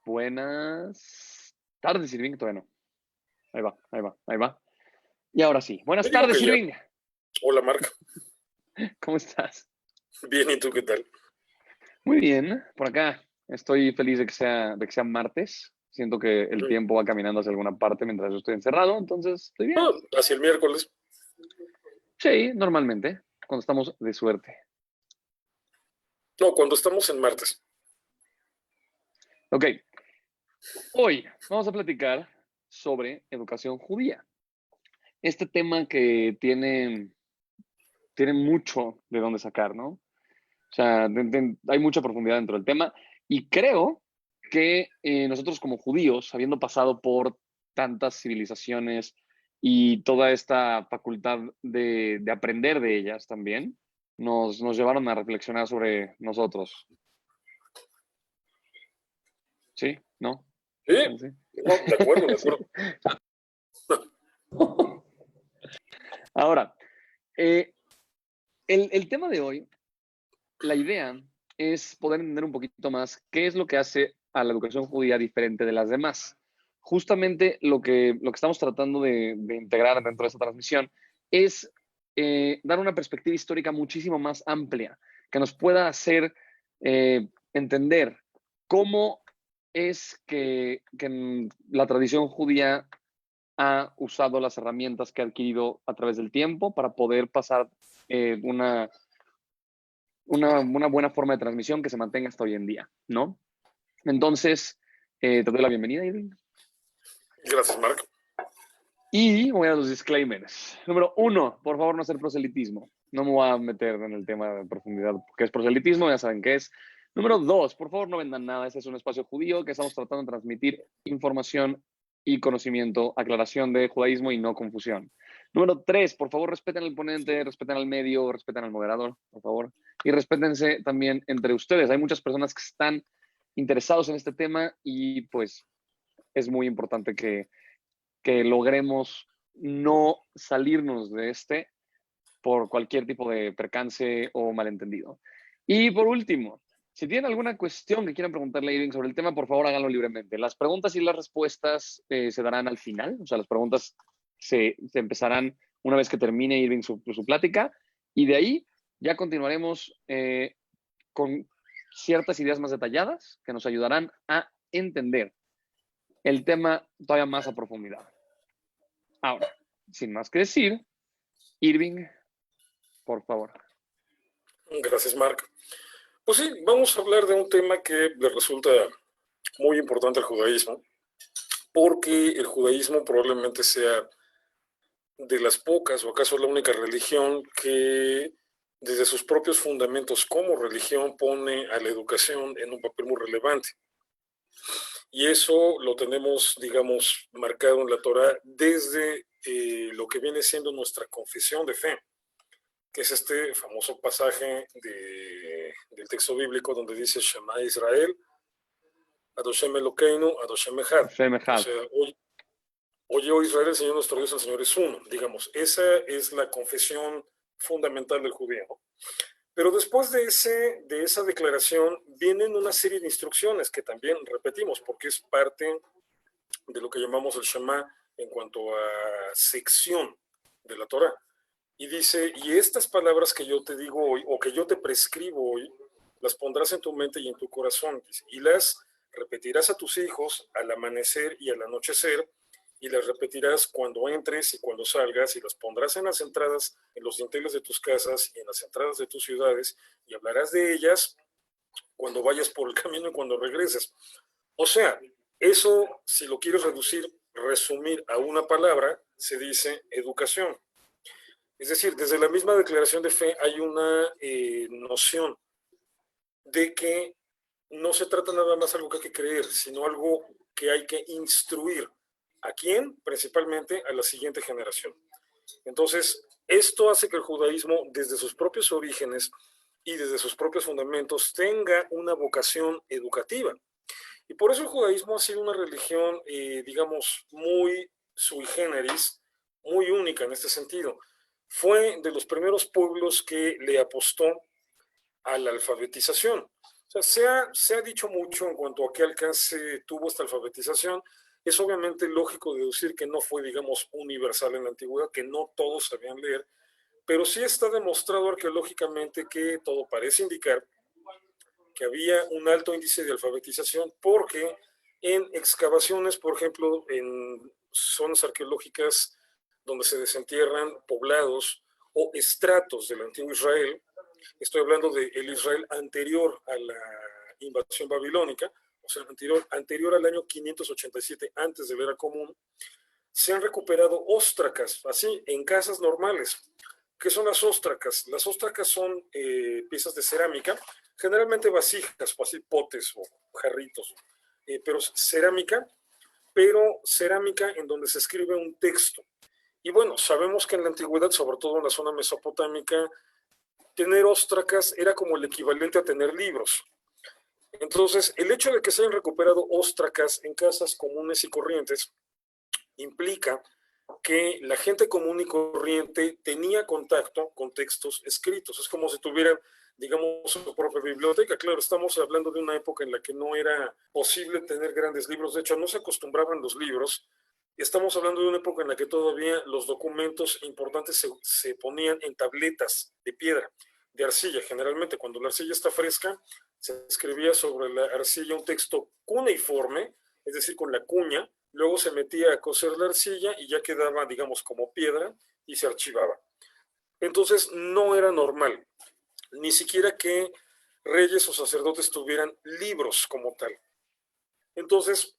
Buenas tardes, Irving. Todavía no. Ahí va. Y ahora sí. Buenas Yo digo tardes, que ya. Irving. Hola, Marc. ¿Cómo estás? Bien, ¿y tú qué tal? Muy bien. Por acá estoy feliz de que sea martes. Siento que el Ujú. tiempo va caminando hacia alguna parte mientras yo estoy encerrado, entonces estoy bien. Hacia el miércoles. Sí, normalmente, cuando estamos de suerte. No, cuando estamos en martes. Ok, hoy vamos a platicar sobre educación judía. Este tema que tiene mucho de dónde sacar, ¿no? O sea, hay mucha profundidad dentro del tema y creo que nosotros como judíos, habiendo pasado por tantas civilizaciones y toda esta facultad de aprender de ellas también, nos llevaron a reflexionar sobre nosotros. ¿Sí? ¿No? Sí, ¿Sí? no, de acuerdo, de acuerdo. Ahora, eh, el tema de hoy, la idea es poder entender un poquito más qué es lo que hace a la educación judía diferente de las demás. Justamente lo que estamos tratando de integrar dentro de esta transmisión es dar una perspectiva histórica muchísimo más amplia, que nos pueda hacer entender cómo es que la tradición judía ha usado las herramientas que ha adquirido a través del tiempo para poder pasar una buena forma de transmisión que se mantenga hasta hoy en día, ¿no? Entonces, te doy la bienvenida, Irving. Gracias, Marc. Y voy a los disclaimers. Número uno, por favor, no hacer proselitismo. No me voy a meter en el tema de profundidad, que es proselitismo, ya saben qué es. Número dos, por favor, no vendan nada. Este es un espacio judío que estamos tratando de transmitir información y conocimiento, aclaración de judaísmo y no confusión. Número tres, por favor, respeten al ponente, respeten al medio, respeten al moderador, por favor. Y respétense también entre ustedes. Hay muchas personas que están interesados en este tema y pues es muy importante que logremos no salirnos de este por cualquier tipo de percance o malentendido. Y por último, si tienen alguna cuestión que quieran preguntarle a Irving sobre el tema, por favor háganlo libremente. Las preguntas y las respuestas se darán al final, o sea, las preguntas se empezarán una vez que termine Irving su plática, y de ahí ya continuaremos con ciertas ideas más detalladas que nos ayudarán a entender el tema todavía más a profundidad. Ahora, sin más que decir, Irving, por favor. Gracias, Marc. Pues sí, vamos a hablar de un tema que le resulta muy importante al judaísmo, porque el judaísmo probablemente sea de las pocas o acaso la única religión que desde sus propios fundamentos como religión pone a la educación en un papel muy relevante. Y eso lo tenemos, digamos, marcado en la Torah desde lo que viene siendo nuestra confesión de fe, que es este famoso pasaje del texto bíblico donde dice Shema Israel, Adoshem Elokeinu, Adoshem Echad. O Femejad. sea, oye, oh Israel, el Señor nuestro Dios, el Señor es uno. Digamos, esa es la confesión fundamental del judío. Pero después de esa declaración vienen una serie de instrucciones que también repetimos porque es parte de lo que llamamos el Shema en cuanto a sección de la Torah. Y dice, y estas palabras que yo te digo hoy, o que yo te prescribo hoy, las pondrás en tu mente y en tu corazón, y las repetirás a tus hijos al amanecer y al anochecer, y las repetirás cuando entres y cuando salgas, y las pondrás en las entradas, en los dinteles de tus casas y en las entradas de tus ciudades, y hablarás de ellas cuando vayas por el camino y cuando regreses. O sea, eso, si lo quieres resumir a una palabra, se dice educación. Es decir, desde la misma declaración de fe hay una noción de que no se trata nada más de algo que hay que creer, sino algo que hay que instruir. ¿A quién? Principalmente a la siguiente generación. Entonces, esto hace que el judaísmo, desde sus propios orígenes y desde sus propios fundamentos, tenga una vocación educativa. Y por eso el judaísmo ha sido una religión, digamos, muy sui generis, muy única en este sentido. Fue de los primeros pueblos que le apostó a la alfabetización. sea, se ha dicho mucho en cuanto a qué alcance tuvo esta alfabetización. Es obviamente lógico deducir que no fue, digamos, universal en la antigüedad, que no todos sabían leer, pero sí está demostrado arqueológicamente que todo parece indicar que había un alto índice de alfabetización porque en excavaciones, por ejemplo, en zonas arqueológicas donde se desentierran poblados o estratos del antiguo Israel, estoy hablando del Israel anterior a la invasión babilónica, o sea, anterior al año 587 antes de la era común, se han recuperado óstracas, así, en casas normales. ¿Qué son las óstracas? Las óstracas son piezas de cerámica, generalmente vasijas, o así potes o jarritos, pero cerámica en donde se escribe un texto. Y bueno, sabemos que en la antigüedad, sobre todo en la zona mesopotámica, tener óstracas era como el equivalente a tener libros. Entonces, el hecho de que se hayan recuperado óstracas en casas comunes y corrientes implica que la gente común y corriente tenía contacto con textos escritos. Es como si tuvieran, digamos, su propia biblioteca. Claro, estamos hablando de una época en la que no era posible tener grandes libros. De hecho, no se acostumbraban los libros. Estamos hablando de una época en la que todavía los documentos importantes se ponían en tabletas de piedra, de arcilla. Generalmente, cuando la arcilla está fresca, se escribía sobre la arcilla un texto cuneiforme, es decir, con la cuña. Luego se metía a cocer la arcilla y ya quedaba, digamos, como piedra y se archivaba. Entonces no era normal, ni siquiera que reyes o sacerdotes tuvieran libros como tal. Entonces,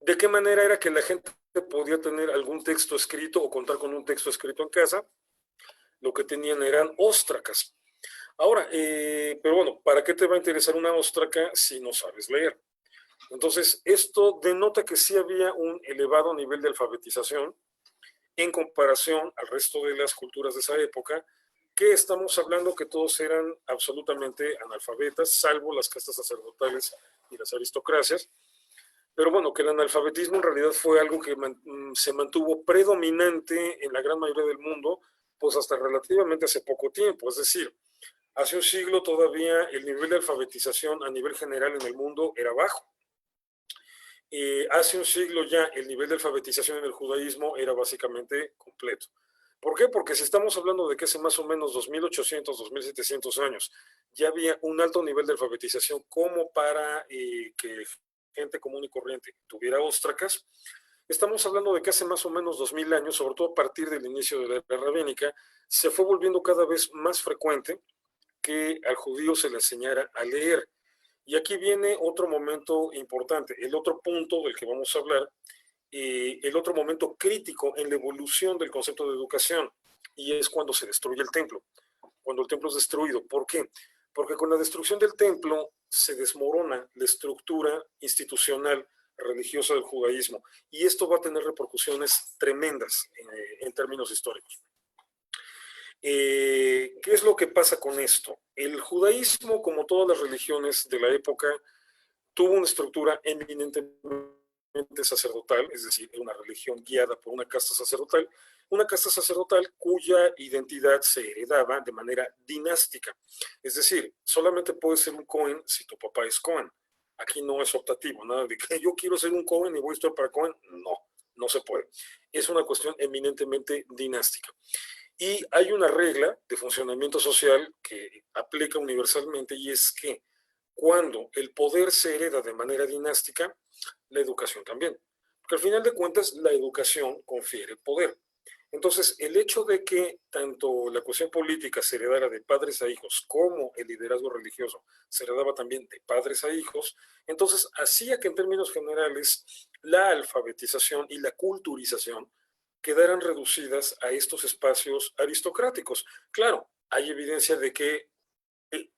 ¿de qué manera era que la gente podía tener algún texto escrito o contar con un texto escrito en casa? Lo que tenían eran óstracas. Ahora, pero bueno, ¿para qué te va a interesar una óstraca si no sabes leer? Entonces, esto denota que sí había un elevado nivel de alfabetización en comparación al resto de las culturas de esa época, que estamos hablando que todos eran absolutamente analfabetas, salvo las castas sacerdotales y las aristocracias. Pero bueno, que el analfabetismo en realidad fue algo que se mantuvo predominante en la gran mayoría del mundo, pues hasta relativamente hace poco tiempo. Es decir, hace un siglo todavía el nivel de alfabetización a nivel general en el mundo era bajo. Hace un siglo ya el nivel de alfabetización en el judaísmo era básicamente completo. ¿Por qué? Porque si estamos hablando de que hace más o menos 2800, 2700 años ya había un alto nivel de alfabetización como para que gente común y corriente tuviera óstracas, estamos hablando de que hace más o menos 2000 años, sobre todo a partir del inicio de la era rabínica, se fue volviendo cada vez más frecuente que al judío se le enseñara a leer. Y aquí viene otro momento importante, el otro punto del que vamos a hablar, el otro momento crítico en la evolución del concepto de educación, y es cuando se destruye el templo, cuando el templo es destruido. ¿Por qué? Porque con la destrucción del templo se desmorona la estructura institucional religiosa del judaísmo, y esto va a tener repercusiones tremendas en términos históricos. ¿Qué es lo que pasa con esto? El judaísmo, como todas las religiones de la época, tuvo una estructura eminentemente sacerdotal, es decir, una religión guiada por una casta sacerdotal cuya identidad se heredaba de manera dinástica. Es decir, solamente puedes ser un Cohen si tu papá es Cohen. Aquí no es optativo, nada de que yo quiero ser un Cohen y voy a estar para Cohen. No, no se puede. Es una cuestión eminentemente dinástica. Y hay una regla de funcionamiento social que aplica universalmente y es que cuando el poder se hereda de manera dinástica, la educación también. Porque al final de cuentas, la educación confiere poder. Entonces, el hecho de que tanto la cuestión política se heredara de padres a hijos como el liderazgo religioso se heredaba también de padres a hijos, entonces hacía que en términos generales la alfabetización y la culturización quedaran reducidas a estos espacios aristocráticos. Claro, hay evidencia de que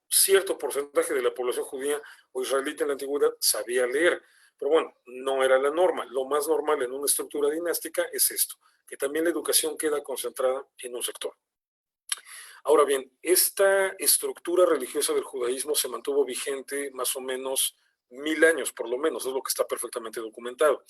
cierto porcentaje de la población judía o israelita en la antigüedad sabía leer, pero bueno, no era la norma. Lo más normal en una estructura dinástica es esto, que también la educación queda concentrada en un sector. Ahora bien, esta estructura religiosa del judaísmo se mantuvo vigente más o menos 1000 años, por lo menos, es lo que está perfectamente documentado.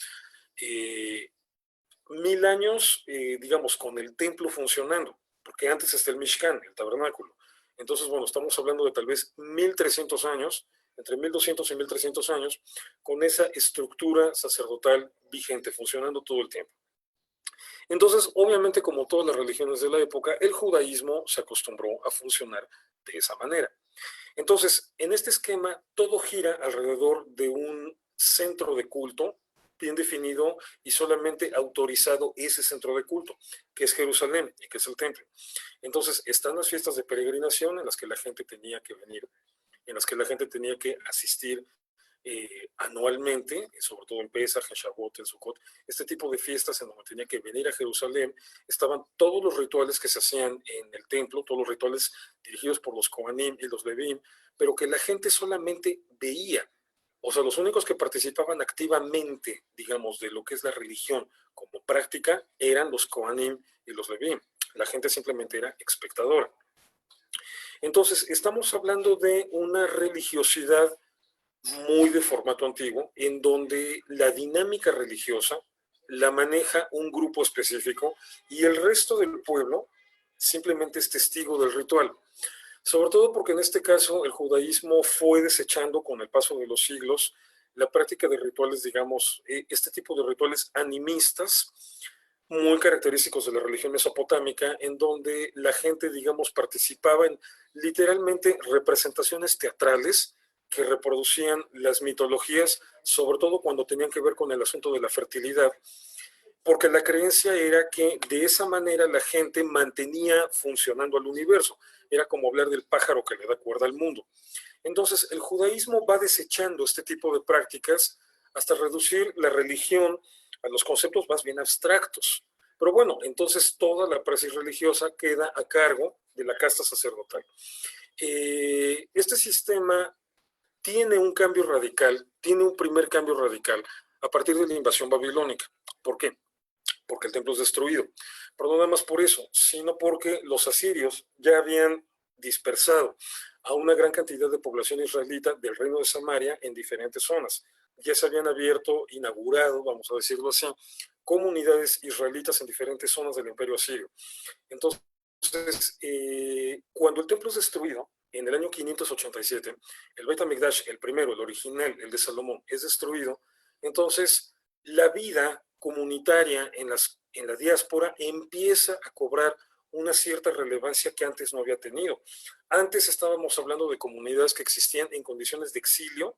1000 años, digamos, con el templo funcionando, porque antes está el Mishkan, el tabernáculo. Entonces, bueno, estamos hablando de tal vez 1300 años, entre 1200 y 1300 años, con esa estructura sacerdotal vigente, funcionando todo el tiempo. Entonces, obviamente, como todas las religiones de la época, el judaísmo se acostumbró a funcionar de esa manera. Entonces, en este esquema, todo gira alrededor de un centro de culto bien definido y solamente autorizado ese centro de culto, que es Jerusalén y que es el templo. Entonces, están las fiestas de peregrinación en las que la gente tenía que venir, en las que la gente tenía que asistir anualmente, sobre todo en Pesaj, en Shavuot, en Sukkot, este tipo de fiestas en donde tenía que venir a Jerusalén, estaban todos los rituales que se hacían en el templo, todos los rituales dirigidos por los Kohanim y los Levim, pero que la gente solamente veía. O sea, los únicos que participaban activamente, digamos, de lo que es la religión como práctica, eran los Kohanim y los Levim. La gente simplemente era espectadora. Entonces, estamos hablando de una religiosidad muy de formato antiguo, en donde la dinámica religiosa la maneja un grupo específico y el resto del pueblo simplemente es testigo del ritual. Sobre todo porque en este caso el judaísmo fue desechando con el paso de los siglos la práctica de rituales, digamos, este tipo de rituales animistas, muy característicos de la religión mesopotámica, en donde la gente, digamos, participaba en literalmente representaciones teatrales que reproducían las mitologías, sobre todo cuando tenían que ver con el asunto de la fertilidad, porque la creencia era que de esa manera la gente mantenía funcionando al universo. Era como hablar del pájaro que le da cuerda al mundo. Entonces, el judaísmo va desechando este tipo de prácticas hasta reducir la religión a los conceptos más bien abstractos. Pero bueno, entonces toda la praxis religiosa queda a cargo de la casta sacerdotal. Este sistema tiene un cambio radical, tiene un primer cambio radical a partir de la invasión babilónica. ¿Por qué? Porque el templo es destruido. Pero no nada más por eso, sino porque los asirios ya habían dispersado a una gran cantidad de población israelita del reino de Samaria en diferentes zonas. Ya se habían abierto, inaugurado, vamos a decirlo así, comunidades israelitas en diferentes zonas del imperio asirio. Entonces, cuando el templo es destruido, en el año 587, el Beit HaMikdash, el primero, el original, el de Salomón, es destruido, entonces la vida comunitaria en la diáspora empieza a cobrar una cierta relevancia que antes no había tenido. Antes estábamos hablando de comunidades que existían en condiciones de exilio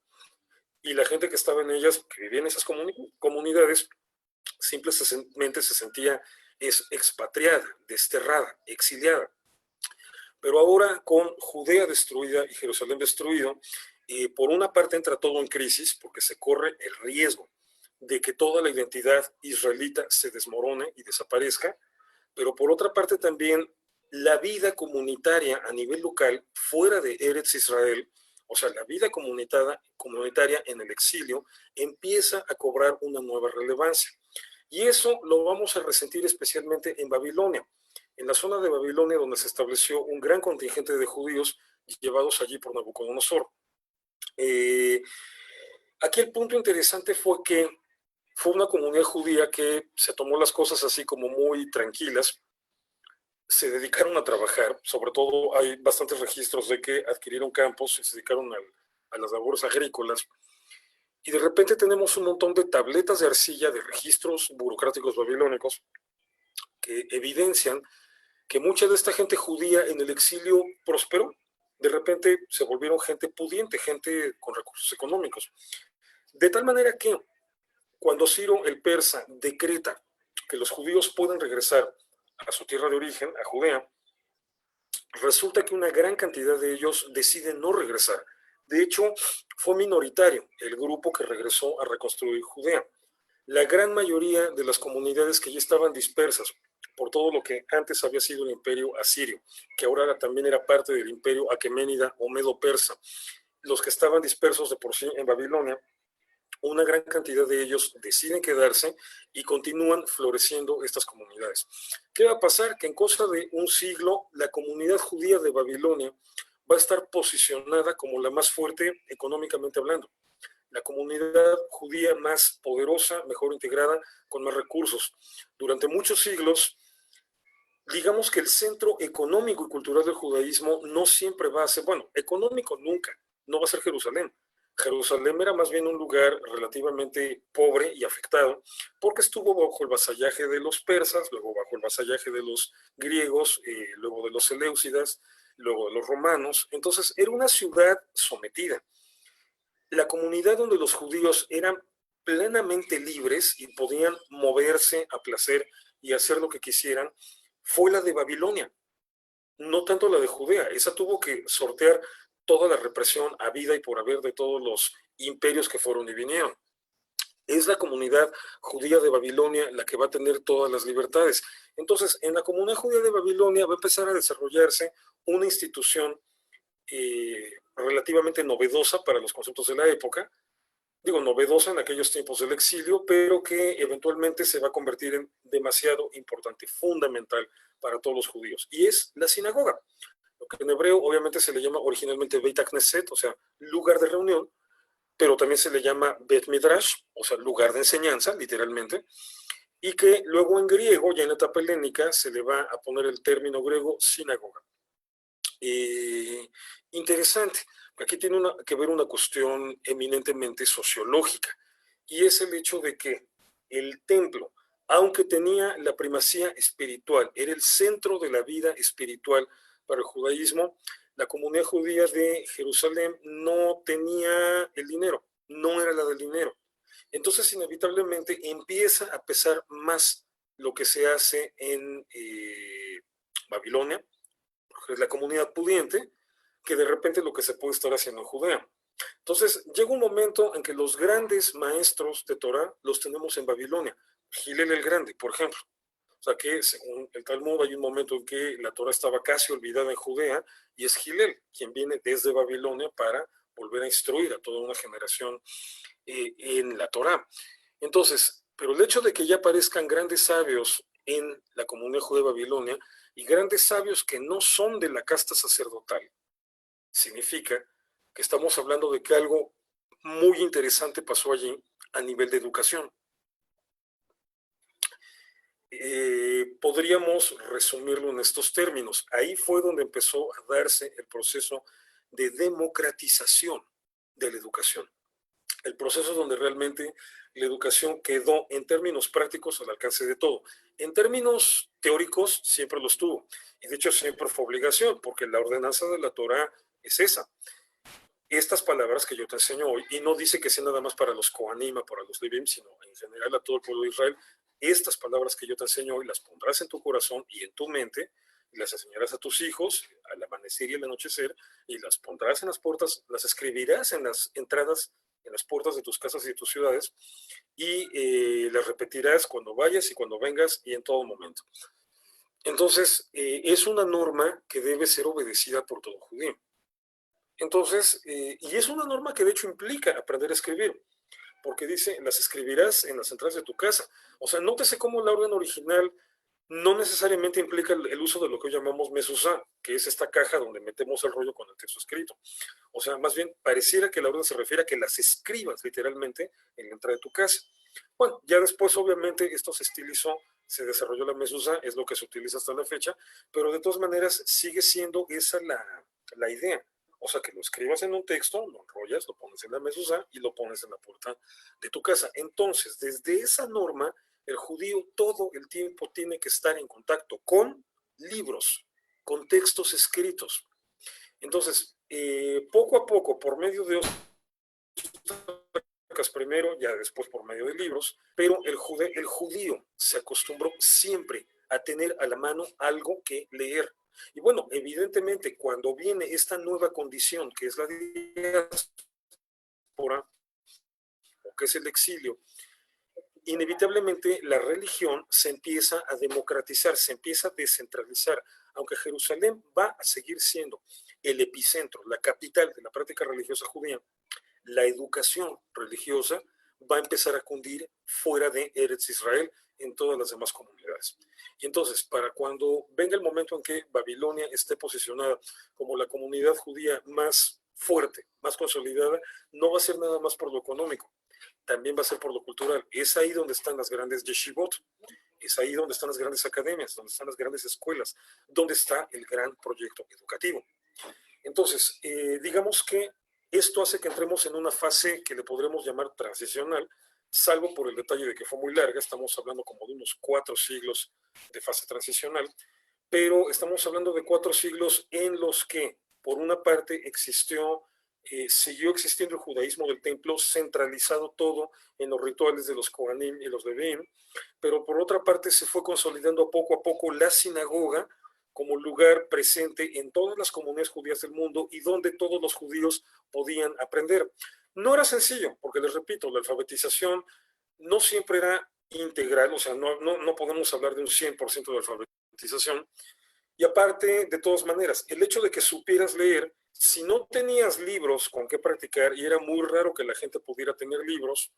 y la gente que estaba en ellas, que vivía en esas comunidades, simplemente se sentía expatriada, desterrada, exiliada. Pero ahora con Judea destruida y Jerusalén destruido, por una parte entra todo en crisis porque se corre el riesgo de que toda la identidad israelita se desmorone y desaparezca, pero por otra parte también la vida comunitaria a nivel local fuera de Eretz Israel, o sea, la vida comunitaria en el exilio empieza a cobrar una nueva relevancia. Y eso lo vamos a resentir especialmente en Babilonia, en la zona de Babilonia donde se estableció un gran contingente de judíos llevados allí por Nabucodonosor. Aquí el punto interesante fue que fue una comunidad judía que se tomó las cosas así como muy tranquilas, se dedicaron a trabajar, sobre todo hay bastantes registros de que adquirieron campos y se dedicaron a las labores agrícolas, y de repente tenemos un montón de tabletas de arcilla, de registros burocráticos babilónicos, que evidencian que mucha de esta gente judía en el exilio prosperó. De repente se volvieron gente pudiente, gente con recursos económicos. De tal manera que cuando Ciro el persa decreta que los judíos pueden regresar a su tierra de origen, a Judea, resulta que una gran cantidad de ellos deciden no regresar. De hecho, fue minoritario el grupo que regresó a reconstruir Judea. La gran mayoría de las comunidades que ya estaban dispersas por todo lo que antes había sido el imperio asirio, que ahora también era parte del imperio aqueménida o medo-persa, los que estaban dispersos de por sí en Babilonia, una gran cantidad de ellos deciden quedarse y continúan floreciendo estas comunidades. ¿Qué va a pasar? Que en cosa de un siglo la comunidad judía de Babilonia va a estar posicionada como la más fuerte económicamente hablando, la comunidad judía más poderosa, mejor integrada, con más recursos. Durante muchos siglos, digamos que el centro económico y cultural del judaísmo no siempre va a ser, bueno, económico nunca, no va a ser Jerusalén. Jerusalén era más bien un lugar relativamente pobre y afectado porque estuvo bajo el vasallaje de los persas, luego bajo el vasallaje de los griegos, luego de los seleucidas, luego de los romanos. Entonces era una ciudad sometida. La comunidad donde los judíos eran plenamente libres y podían moverse a placer y hacer lo que quisieran fue la de Babilonia, no tanto la de Judea. Esa tuvo que sortear toda la represión habida y por haber de todos los imperios que fueron y vinieron. Es la comunidad judía de Babilonia la que va a tener todas las libertades. Entonces, en la comunidad judía de Babilonia va a empezar a desarrollarse una institución relativamente novedosa para los conceptos de la época, digo, novedosa en aquellos tiempos del exilio, pero que eventualmente se va a convertir en demasiado importante, fundamental para todos los judíos, y es la sinagoga, lo que en hebreo obviamente se le llama originalmente Beit HaKnesset, o sea, lugar de reunión, pero también se le llama Bet Midrash, o sea, lugar de enseñanza, literalmente, y que luego en griego, ya en la etapa helénica, se le va a poner el término griego sinagoga. Interesante, aquí tiene que ver una cuestión eminentemente sociológica, y es el hecho de que el templo, aunque tenía la primacía espiritual, era el centro de la vida espiritual para el judaísmo, la comunidad judía de Jerusalén no tenía el dinero, no era la del dinero. Entonces, inevitablemente empieza a pesar más lo que se hace en Babilonia, es la comunidad pudiente, que de repente lo que se puede estar haciendo en Judea. Entonces, llega un momento en que los grandes maestros de Torah los tenemos en Babilonia. Gilel el Grande, por ejemplo. O sea que, según el Talmud, hay un momento en que la Torah estaba casi olvidada en Judea, y es Gilel quien viene desde Babilonia para volver a instruir a toda una generación en la Torah. Entonces, pero el hecho de que ya aparezcan grandes sabios en la comunidad judía de Babilonia, y grandes sabios que no son de la casta sacerdotal, significa que estamos hablando de que algo muy interesante pasó allí a nivel de educación. Podríamos resumirlo en estos términos. Ahí fue donde empezó a darse el proceso de democratización de la educación. El proceso donde realmente la educación quedó en términos prácticos al alcance de todo. En términos teóricos siempre lo estuvo, y de hecho siempre fue obligación, porque la ordenanza de la Torah es esa. Estas palabras que yo te enseño hoy, y no dice que sea nada más para los Kohanim, para los Levim, sino en general a todo el pueblo de Israel, estas palabras que yo te enseño hoy las pondrás en tu corazón y en tu mente, y las enseñarás a tus hijos al amanecer y al anochecer, y las pondrás en las puertas, las escribirás en las entradas, en las puertas de tus casas y de tus ciudades, y las repetirás cuando vayas y cuando vengas y en todo momento. Entonces, es una norma que debe ser obedecida por todo judío. Entonces, y es una norma que de hecho implica aprender a escribir, porque dice, las escribirás en las entradas de tu casa. O sea, nótese cómo la orden original no necesariamente implica el uso de lo que hoy llamamos mezuzá, que es esta caja donde metemos el rollo con el texto escrito. O sea, más bien pareciera que la orden se refiere a que las escribas literalmente en la entrada de tu casa. Bueno, ya después obviamente esto se estilizó, se desarrolló la mezuzá, es lo que se utiliza hasta la fecha, pero de todas maneras sigue siendo esa la idea. O sea, que lo escribas en un texto, lo enrollas, lo pones en la mezuzá y lo pones en la puerta de tu casa. Entonces, desde esa norma, el judío todo el tiempo tiene que estar en contacto con libros, con textos escritos. Entonces, poco a poco, por medio de primero, ya después por medio de libros, pero el judío se acostumbró siempre a tener a la mano algo que leer. Y bueno, evidentemente, cuando viene esta nueva condición, que es la diáspora, o que es el exilio, inevitablemente la religión se empieza a democratizar, se empieza a descentralizar, aunque Jerusalén va a seguir siendo el epicentro, la capital de la práctica religiosa judía. La educación religiosa va a empezar a cundir fuera de Eretz Israel en todas las demás comunidades. Y entonces, para cuando venga el momento en que Babilonia esté posicionada como la comunidad judía más fuerte, más consolidada, no va a ser nada más por lo económico, también va a ser por lo cultural. Es ahí donde están las grandes yeshivot, es ahí donde están las grandes academias, donde están las grandes escuelas, donde está el gran proyecto educativo. Entonces, digamos que esto hace que entremos en una fase que le podremos llamar transicional, salvo por el detalle de que fue muy larga, estamos hablando como de unos 4 siglos de fase transicional, pero estamos hablando de 4 siglos en los que, por una parte, siguió existiendo el judaísmo del templo, centralizado todo en los rituales de los Kohanim y los Levíim, pero por otra parte se fue consolidando poco a poco la sinagoga como lugar presente en todas las comunidades judías del mundo y donde todos los judíos podían aprender. No era sencillo, porque les repito, la alfabetización no siempre era integral, o sea, no podemos hablar de un 100% de alfabetización. Y aparte, de todas maneras, el hecho de que supieras leer, si no tenías libros con qué practicar, y era muy raro que la gente pudiera tener libros,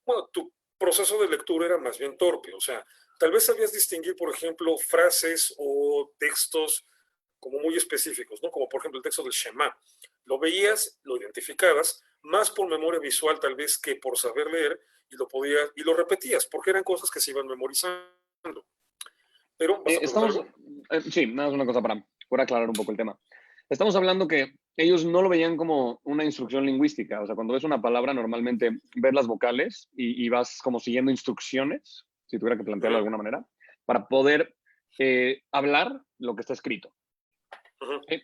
bueno, tu proceso de lectura era más bien torpe, o sea, tal vez sabías distinguir, por ejemplo, frases o textos como muy específicos, ¿no? Como por ejemplo el texto del Shema. Lo veías, lo identificabas, más por memoria visual tal vez que por saber leer, y lo repetías, porque eran cosas que se iban memorizando. Pero, ¿vas a preguntar algo? Sí, nada más una cosa para aclarar un poco el tema. Estamos hablando que ellos no lo veían como una instrucción lingüística. O sea, cuando ves una palabra, normalmente ves las vocales y vas como siguiendo instrucciones, si tuviera que plantearlo de alguna manera, para poder hablar lo que está escrito. ¿Sí?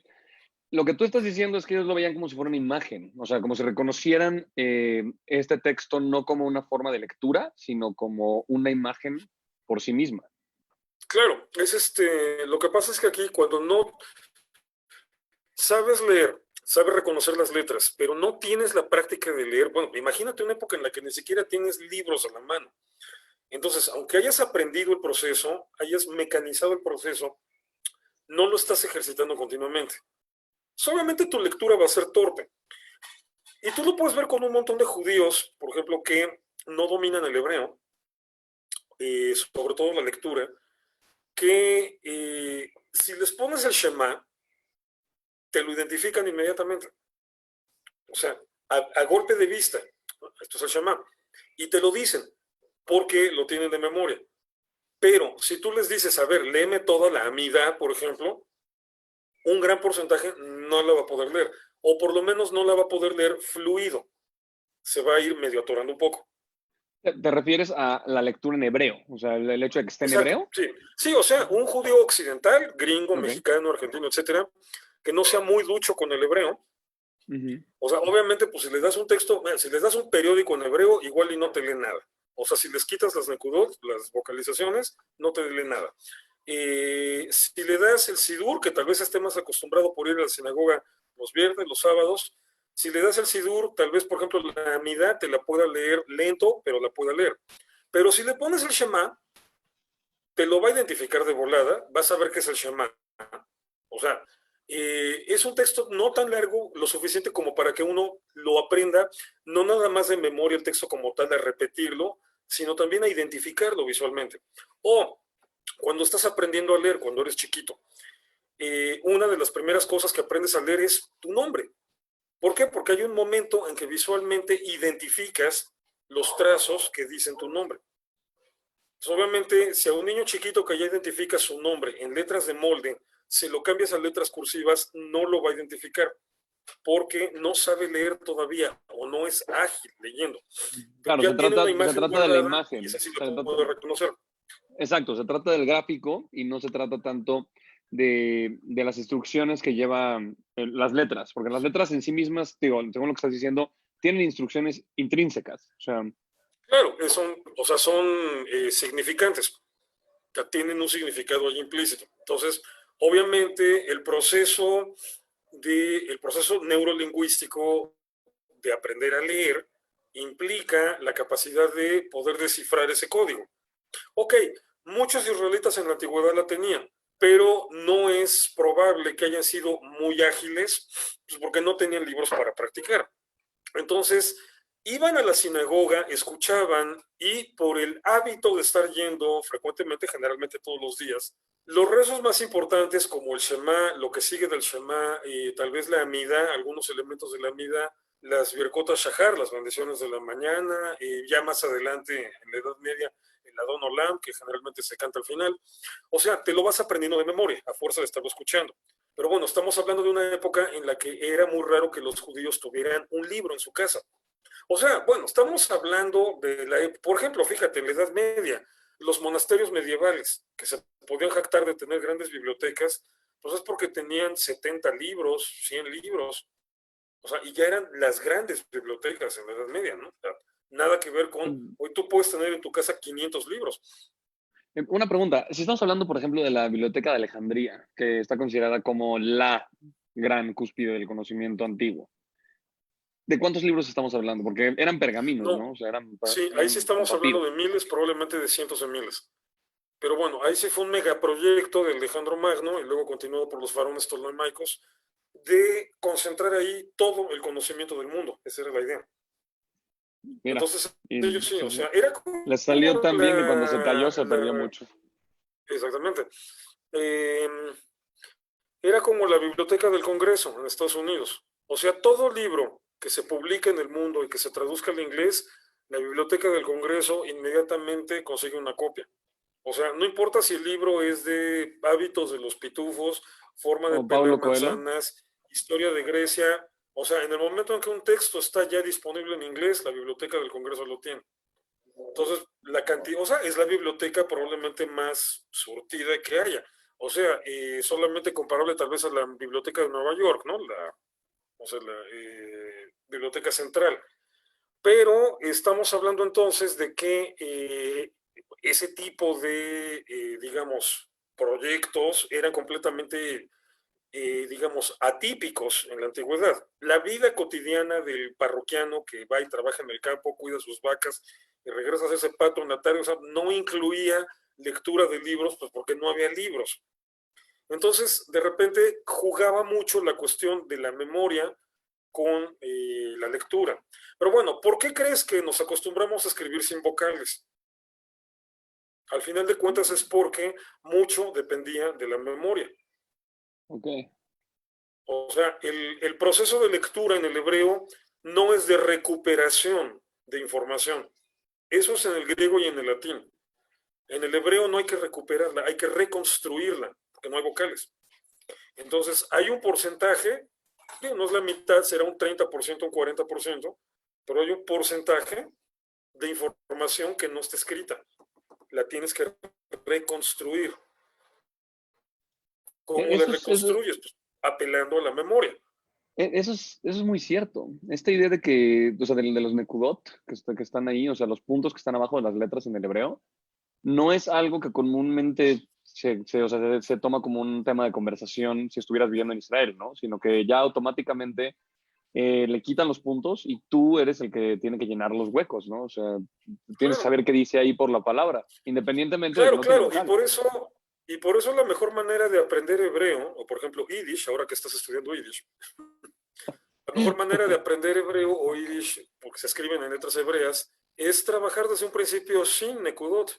Lo que tú estás diciendo es que ellos lo veían como si fuera una imagen, o sea, como si reconocieran este texto no como una forma de lectura, sino como una imagen por sí misma. Claro, lo que pasa es que aquí cuando no sabes leer, sabes reconocer las letras, pero no tienes la práctica de leer, bueno, imagínate una época en la que ni siquiera tienes libros a la mano. Entonces, aunque hayas aprendido el proceso, hayas mecanizado el proceso, no lo estás ejercitando continuamente. Solamente tu lectura va a ser torpe. Y tú lo puedes ver con un montón de judíos, por ejemplo, que no dominan el hebreo, sobre todo la lectura, que si les pones el Shema, te lo identifican inmediatamente. O sea, a golpe de vista, esto es el Shema, y te lo dicen porque lo tienen de memoria. Pero si tú les dices, a ver, léeme toda la Amidá, por ejemplo, un gran porcentaje no la va a poder leer, o por lo menos no la va a poder leer fluido. Se va a ir medio atorando un poco. ¿Te refieres a la lectura en hebreo? O sea, el hecho de que esté en Exacto, hebreo. sí. Sí, o sea, un judío occidental, gringo, Okay. mexicano, argentino, etcétera, que no sea muy ducho con el hebreo. O sea, obviamente, pues si les das un texto, si les das un periódico en hebreo, igual y no te leen nada. O sea, si les quitas las nekudot, las vocalizaciones, no te leen nada. Si le das el sidur, que tal vez esté más acostumbrado por ir a la sinagoga los viernes, los sábados, si le das el sidur, tal vez, por ejemplo, la amidad te la pueda leer lento, pero la pueda leer. Pero si le pones el Shema, te lo va a identificar de volada, vas a ver que es el Shema. O sea, es un texto no tan largo, lo suficiente como para que uno lo aprenda, no nada más de memoria el texto como tal, a repetirlo, sino también a identificarlo visualmente. O cuando estás aprendiendo a leer, cuando eres chiquito, una de las primeras cosas que aprendes a leer es tu nombre. ¿Por qué? Porque hay un momento en que visualmente identificas los trazos que dicen tu nombre. Pues obviamente, si a un niño chiquito que ya identifica su nombre en letras de molde, se lo cambias a letras cursivas, no lo va a identificar, porque no sabe leer todavía o no es ágil leyendo. Pero Claro, ya tiene una se imagen trata de la guardada y esa imagen. sí la puede reconocer. Exacto, se trata del gráfico y no se trata tanto de las instrucciones que llevan las letras, porque las letras en sí mismas, digo, según lo que estás diciendo, tienen instrucciones intrínsecas. O sea, Claro, son significantes, tienen un significado ahí implícito. Entonces, obviamente, el proceso neurolingüístico de aprender a leer implica la capacidad de poder descifrar ese código. Ok, muchos israelitas en la antigüedad la tenían, pero no es probable que hayan sido muy ágiles, pues porque no tenían libros para practicar. Entonces, iban a la sinagoga, escuchaban y por el hábito de estar yendo frecuentemente, generalmente todos los días, los rezos más importantes como el Shema, lo que sigue del Shema, tal vez la Amida, algunos elementos de la Amida, las Birkot Shahar, las bendiciones de la mañana, ya más adelante en la Edad Media, el Adon Olam, que generalmente se canta al final. O sea, te lo vas aprendiendo de memoria, a fuerza de estarlo escuchando. Pero bueno, estamos hablando de una época en la que era muy raro que los judíos tuvieran un libro en su casa. O sea, bueno, estamos hablando de por ejemplo, fíjate, en la Edad Media, los monasterios medievales, que se podían jactar de tener grandes bibliotecas, pues es porque tenían 70 libros, 100 libros, o sea, y ya eran las grandes bibliotecas en la Edad Media, ¿no? O sea, nada que ver con, hoy tú puedes tener en tu casa 500 libros. Una pregunta, si estamos hablando, por ejemplo, de la Biblioteca de Alejandría, que está considerada como la gran cúspide del conocimiento antiguo, ¿de cuántos libros estamos hablando? Porque eran pergaminos, ¿no? No, O sea, eran, sí, ahí sí eran estamos hablando papiro. de miles, probablemente de cientos de miles. Pero bueno, ahí sí fue un megaproyecto de Alejandro Magno y luego continuado por los varones ptolemaicos de concentrar ahí todo el conocimiento del mundo. Esa era la idea. Mira, Entonces, y ellos sí, o sí, sea, era como les salió tan bien que cuando se cayó la, se perdió mucho. exactamente. Eh, Era como la biblioteca del Congreso en Estados Unidos. O sea, todo libro que se publica en el mundo y que se traduzca al inglés, la biblioteca del Congreso inmediatamente consigue una copia. O sea, no importa si el libro es de hábitos de los pitufos, forma de O pelar Pablo Coelho. manzanas, historia de Grecia. O sea, en el momento en que un texto está ya disponible en inglés, la biblioteca del Congreso lo tiene. Entonces, la cantidad, o sea, es la biblioteca probablemente más surtida que haya. O sea, solamente comparable tal vez a la biblioteca de Nueva York, ¿no? O sea, la biblioteca central. Pero estamos hablando entonces de que ese tipo de, digamos, proyectos eran completamente, digamos, atípicos en la antigüedad. La vida cotidiana del parroquiano que va y trabaja en el campo, cuida sus vacas y regresa a hacer ese pato natario, o sea, no incluía lectura de libros, pues porque no había libros. Entonces, de repente jugaba mucho la cuestión de la memoria con la lectura. Pero bueno, ¿por qué crees que nos acostumbramos a escribir sin vocales? Al final de cuentas es porque mucho dependía de la memoria. Ok. O sea, el proceso de lectura en el hebreo no es de recuperación de información. Eso es en el griego y en el latín. En el hebreo no hay que recuperarla, hay que reconstruirla, porque no hay vocales. Entonces, hay un porcentaje, no es la mitad, será un 30%, un 40%, pero hay un porcentaje de información que no está escrita. La tienes que reconstruir. ¿Cómo la Eso es, eso, reconstruyes? Pues, apelando a la memoria. eso es muy cierto. Esta idea de que, o sea, de los nekudot que están ahí, o sea, los puntos que están abajo de las letras en el hebreo, no es algo que comúnmente o sea, se toma como un tema de conversación si estuvieras viviendo en Israel, ¿no? Sino que ya automáticamente le quitan los puntos y tú eres el que tiene que llenar los huecos, ¿no? O sea, tienes que Claro, saber qué dice ahí por la palabra, independientemente de que claro, no tiene claro. vocales. Y por eso la mejor manera de aprender hebreo, o por ejemplo Yiddish, ahora que estás estudiando Yiddish, la mejor manera de aprender hebreo o Yiddish, porque se escriben en letras hebreas, es trabajar desde un principio sin nekudot,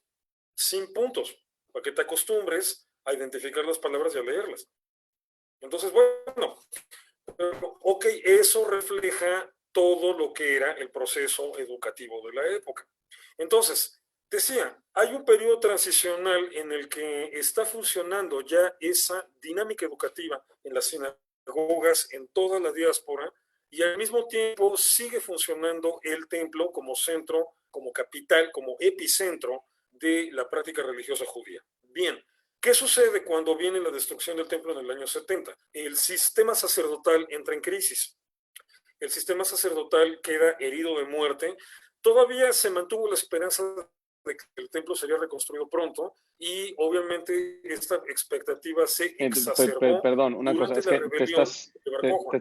sin puntos, para que te acostumbres a identificar las palabras y a leerlas. Entonces, bueno, ok, eso refleja todo lo que era el proceso educativo de la época. Entonces, decía, hay un periodo transicional en el que está funcionando ya esa dinámica educativa en las sinagogas, en toda la diáspora, y al mismo tiempo sigue funcionando el templo como centro, como capital, como epicentro de la práctica religiosa judía. Bien, ¿qué sucede cuando viene la destrucción del templo en el año 70? El sistema sacerdotal entra en crisis. El sistema sacerdotal queda herido de muerte. Todavía se mantuvo la esperanza de que el templo sería reconstruido pronto y obviamente esta expectativa se exacerbó Perdón, una cosa, durante es la que rebelión de Bar Kokhba.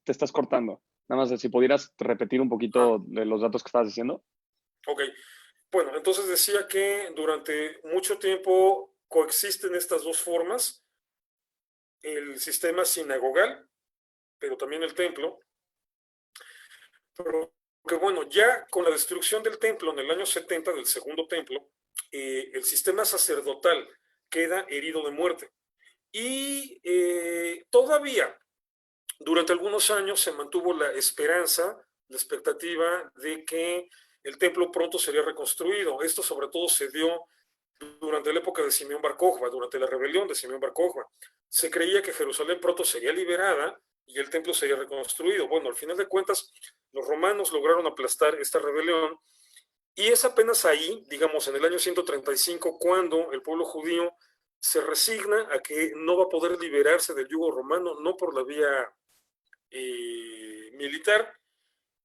te estás cortando. Nada más, si pudieras repetir un Ah, poquito de los datos que estabas diciendo. ok. Bueno, entonces decía que durante mucho tiempo coexisten estas dos formas, el sistema sinagogal, pero también el templo, pero bueno, ya con la destrucción del templo en el año 70, del segundo templo, el sistema sacerdotal queda herido de muerte. Y todavía durante algunos años se mantuvo la esperanza, la expectativa de que el templo pronto sería reconstruido. Esto sobre todo se dio durante la época de Simeón Bar Kokhba, durante la rebelión de Simeón Bar Kokhba. Se creía que Jerusalén pronto sería liberada y el templo sería reconstruido. Bueno, al final de cuentas, los romanos lograron aplastar esta rebelión y es apenas ahí, digamos, en el año 135, cuando el pueblo judío se resigna a que no va a poder liberarse del yugo romano, no por la vía militar,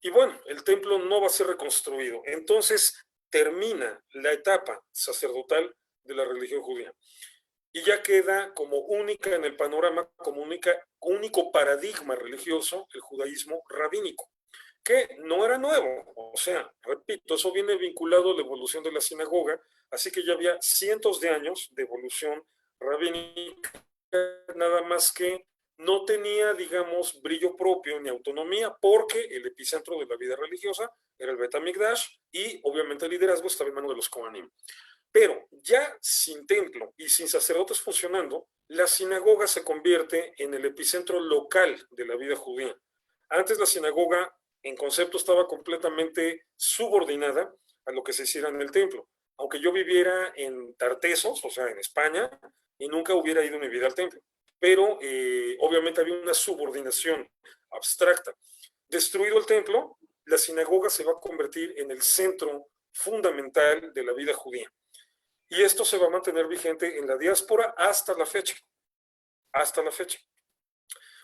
y bueno, el templo no va a ser reconstruido. Entonces termina la etapa sacerdotal de la religión judía y ya queda como única en el panorama, como único paradigma religioso, el judaísmo rabínico, que no era nuevo. O sea, repito, eso viene vinculado a la evolución de la sinagoga, así que ya había cientos de años de evolución rabínica, nada más que no tenía, digamos, brillo propio ni autonomía, porque el epicentro de la vida religiosa era el Bet HaMikdash y obviamente el liderazgo estaba en manos de los Kohanim. Pero ya sin templo y sin sacerdotes funcionando, la sinagoga se convierte en el epicentro local de la vida judía. Antes la sinagoga en concepto estaba completamente subordinada a lo que se hiciera en el templo. Aunque yo viviera en Tartesos, o sea, en España, y nunca hubiera ido en mi vida al templo. Pero obviamente había una subordinación abstracta. Destruido el templo, la sinagoga se va a convertir en el centro fundamental de la vida judía. Y esto se va a mantener vigente en la diáspora hasta la fecha. Hasta la fecha.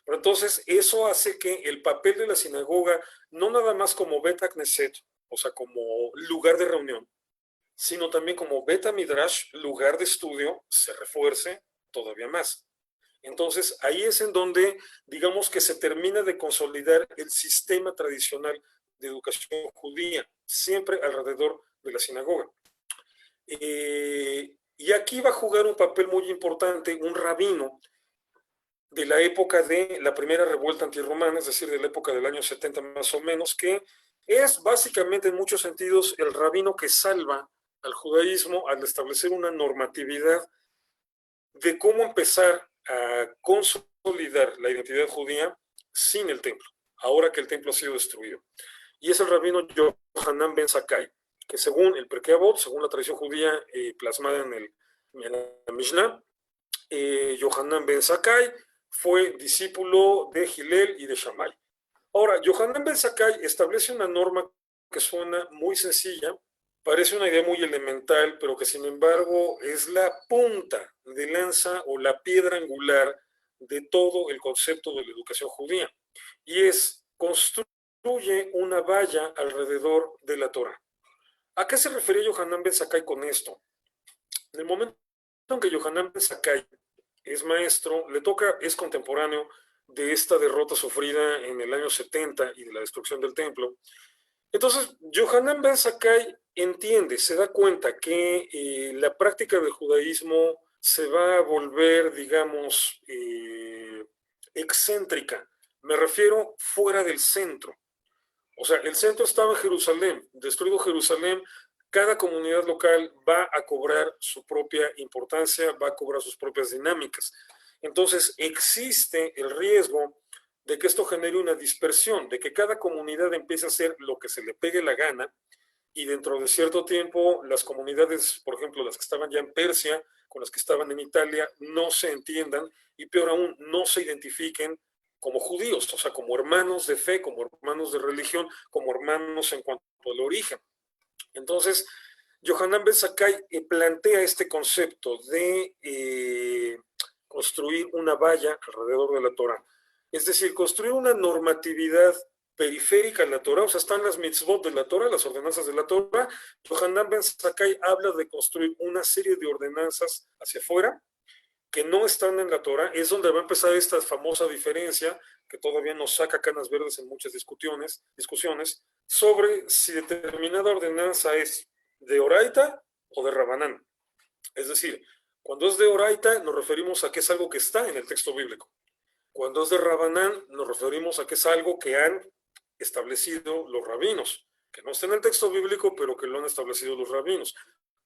Pero entonces eso hace que el papel de la sinagoga, no nada más como Bet HaKnesset, o sea, como lugar de reunión, sino también como Bet HaMidrash, lugar de estudio, se refuerce todavía más. Entonces ahí es en donde, digamos que se termina de consolidar el sistema tradicional de educación judía, siempre alrededor de la sinagoga. Y aquí va a jugar un papel muy importante un rabino de la época de la primera revuelta antirromana, es decir, de la época del año 70 más o menos, que es básicamente en muchos sentidos el rabino que salva al judaísmo al establecer una normatividad de cómo empezar a consolidar la identidad judía sin el templo, ahora que el templo ha sido destruido. Y es el rabino Yohanan Ben Zakkai, que según el Pirkei Avot, según la tradición judía plasmada en la Mishnah, Yohanan Ben Zakkai fue discípulo de Hillel y de Shammai. Ahora, Yohanan Ben Zakkai establece una norma que suena muy sencilla, parece una idea muy elemental, pero que sin embargo es la punta de lanza o la piedra angular de todo el concepto de la educación judía. Y es construye una valla alrededor de la Torah. ¿A qué se refería Yohanan Ben Zakkai con esto? En el momento en que Yohanan Ben Zakkai es maestro, le toca, es contemporáneo de esta derrota sufrida en el año 70 y de la destrucción del templo. Entonces, Yohanan Ben Zakkai entiende, se da cuenta que la práctica del judaísmo se va a volver, digamos, excéntrica. Me refiero fuera del centro. O sea, el centro estaba en Jerusalén, destruido Jerusalén, cada comunidad local va a cobrar su propia importancia, va a cobrar sus propias dinámicas. Entonces, existe el riesgo de que esto genere una dispersión, de que cada comunidad empiece a hacer lo que se le pegue la gana y dentro de cierto tiempo las comunidades, por ejemplo, las que estaban ya en Persia, con las que estaban en Italia, no se entiendan y peor aún, no se identifiquen como judíos, o sea, como hermanos de fe, como hermanos de religión, como hermanos en cuanto al origen. Entonces, Yohanan Ben Zakkai plantea este concepto de construir una valla alrededor de la Torah. Es decir, construir una normatividad periférica en la Torah, o sea, están las mitzvot de la Torah, las ordenanzas de la Torah. Yohanan Ben Zakkai habla de construir una serie de ordenanzas hacia afuera que no están en la Torah. Es donde va a empezar esta famosa diferencia que todavía nos saca canas verdes en muchas discusiones sobre si determinada ordenanza es de Oraita o de Rabanán. Es decir, cuando es de Oraita nos referimos a que es algo que está en el texto bíblico. Cuando es de Rabanán nos referimos a que es algo que han establecido los rabinos, que no está en el texto bíblico, pero que lo han establecido los rabinos.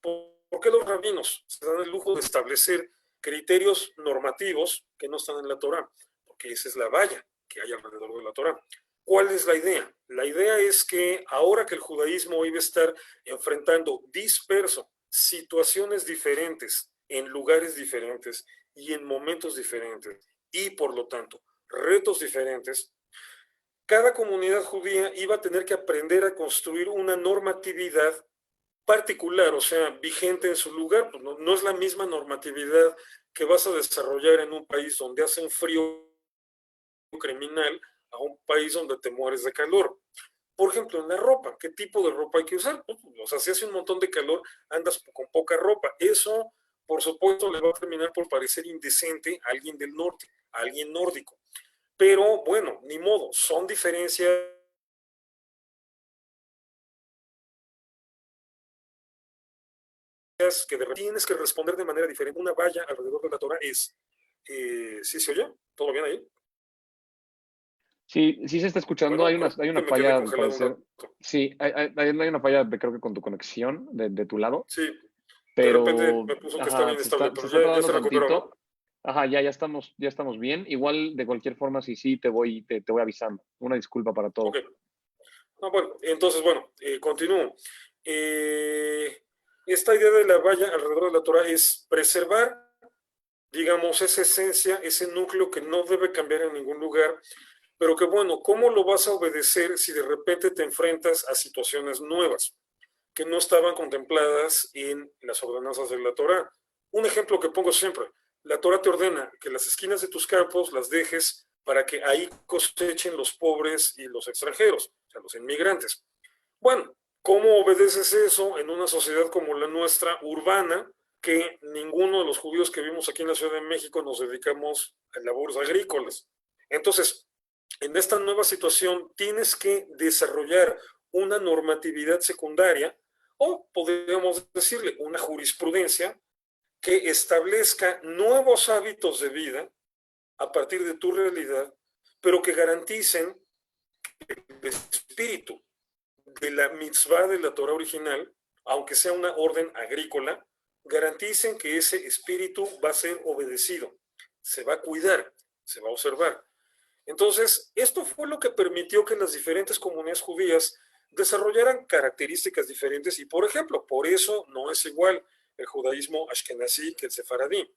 ¿Por qué los rabinos se dan el lujo de establecer criterios normativos que no están en la Torá? Porque esa es la valla que hay alrededor de la Torá. ¿Cuál es la idea? La idea es que ahora que el judaísmo iba a estar enfrentando disperso situaciones diferentes, en lugares diferentes y en momentos diferentes, y por lo tanto retos diferentes, cada comunidad judía iba a tener que aprender a construir una normatividad particular, o sea, vigente en su lugar. Pues no es la misma normatividad que vas a desarrollar en un país donde hace un frío criminal a un país donde te mueres de calor. Por ejemplo, en la ropa, ¿qué tipo de ropa hay que usar? O sea, si hace un montón de calor, andas con poca ropa. Eso, por supuesto, le va a terminar por parecer indecente a alguien del norte, a alguien nórdico. Pero bueno, ni modo, son diferencias que de repente tienes que responder de manera diferente. Una valla alrededor de la Torah es, ¿sí se oye? ¿Todo bien ahí? Sí, sí se está escuchando. Bueno, Hay que una me quedé falla, al congelado un parecer. rato. Sí, hay una falla, creo que con tu conexión de tu lado, Sí, de repente pero me puso que estaba ajá, inestable, se pero está ya trabando se recuperó, ¿no? tantito. Ajá, ya estamos bien. Igual, de cualquier forma, sí, te voy avisando. Una disculpa para Ok. todo. No, bueno, entonces, bueno, continúo. Eh, esta idea de la valla alrededor de la Torah es preservar, digamos, esa esencia, ese núcleo que no debe cambiar en ningún lugar, pero que bueno, ¿cómo lo vas a obedecer si de repente te enfrentas a situaciones nuevas que no estaban contempladas en las ordenanzas de la Torah? Un ejemplo que pongo siempre, la Torah te ordena que las esquinas de tus campos las dejes para que ahí cosechen los pobres y los extranjeros, o sea, los inmigrantes. Bueno, ¿cómo obedeces eso en una sociedad como la nuestra, urbana, que ninguno de los judíos que vivimos aquí en la Ciudad de México nos dedicamos a labores agrícolas? Entonces, en esta nueva situación tienes que desarrollar una normatividad secundaria o podríamos decirle una jurisprudencia que establezca nuevos hábitos de vida a partir de tu realidad, pero que garanticen el espíritu de la mitzvah de la Torah original, aunque sea una orden agrícola, garanticen que ese espíritu va a ser obedecido, se va a cuidar, se va a observar. Entonces, esto fue lo que permitió que las diferentes comunidades judías desarrollaran características diferentes y, por ejemplo, por eso no es igual el judaísmo ashkenazí que el sefaradí,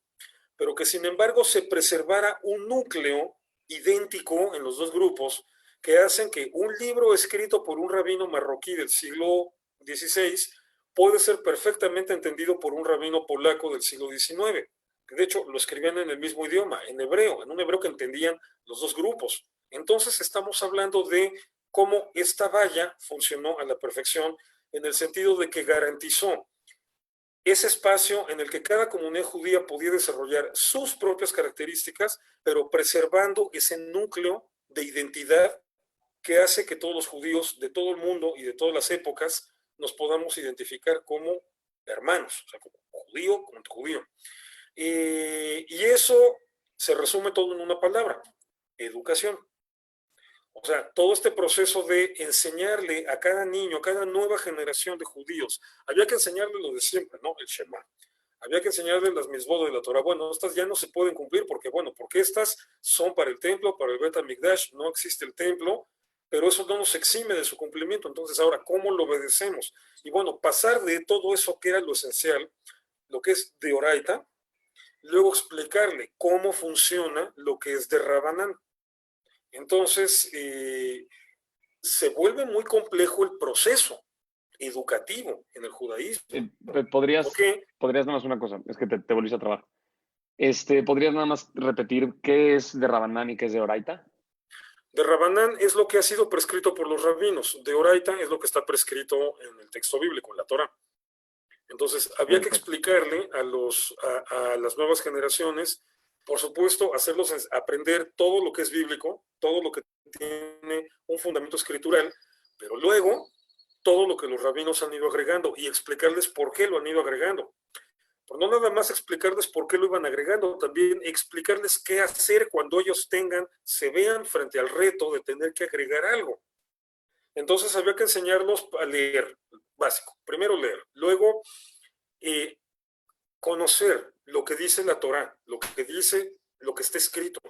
pero que sin embargo se preservara un núcleo idéntico en los dos grupos que hacen que un libro escrito por un rabino marroquí del siglo XVI puede ser perfectamente entendido por un rabino polaco del siglo XIX. De hecho, lo escribían en el mismo idioma, en hebreo, en un hebreo que entendían los dos grupos. Entonces estamos hablando de cómo esta valla funcionó a la perfección en el sentido de que garantizó ese espacio en el que cada comunidad judía podía desarrollar sus propias características, pero preservando ese núcleo de identidad que hace que todos los judíos de todo el mundo y de todas las épocas nos podamos identificar como hermanos, o sea, como judío contra judío. Y eso se resume todo en una palabra, educación. O sea, todo este proceso de enseñarle a cada niño, a cada nueva generación de judíos, había que enseñarle lo de siempre, ¿no? El Shema. Había que enseñarle las misbod de la Torah. Bueno, estas ya no se pueden cumplir porque, bueno, porque estas son para el templo, para el Bet HaMikdash, no existe el templo, pero eso no nos exime de su cumplimiento. Entonces, ahora, ¿cómo lo obedecemos? Y bueno, pasar de todo eso que era lo esencial, lo que es de Oraita, luego explicarle cómo funciona lo que es de Rabanán. Entonces, se vuelve muy complejo el proceso educativo en el judaísmo. ¿Por ¿Podrías, qué? podrías nada más una cosa? Es que te volviste a trabar. ¿Podrías nada más repetir qué es de Rabanán y qué es de Oraita? De Rabanán es lo que ha sido prescrito por los rabinos. De Oraita es lo que está prescrito en el texto bíblico, en la Torah. Entonces, había que Perfecto. explicarle a las nuevas generaciones, por supuesto, hacerlos aprender todo lo que es bíblico, todo lo que tiene un fundamento escritural, pero luego todo lo que los rabinos han ido agregando y explicarles por qué lo han ido agregando. Pero no nada más explicarles por qué lo iban agregando, también explicarles qué hacer cuando ellos se vean frente al reto de tener que agregar algo. Entonces había que enseñarlos a leer, básico. Primero leer, luego conocer lo que dice la Torá, lo que dice, lo que está escrito.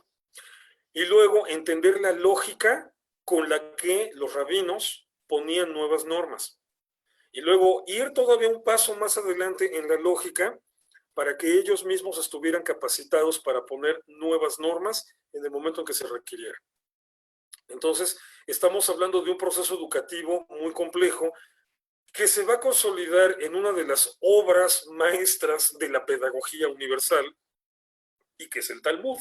Y luego entender la lógica con la que los rabinos ponían nuevas normas. Y luego ir todavía un paso más adelante en la lógica para que ellos mismos estuvieran capacitados para poner nuevas normas en el momento en que se requiriera. Entonces, estamos hablando de un proceso educativo muy complejo que se va a consolidar en una de las obras maestras de la pedagogía universal y que es el Talmud.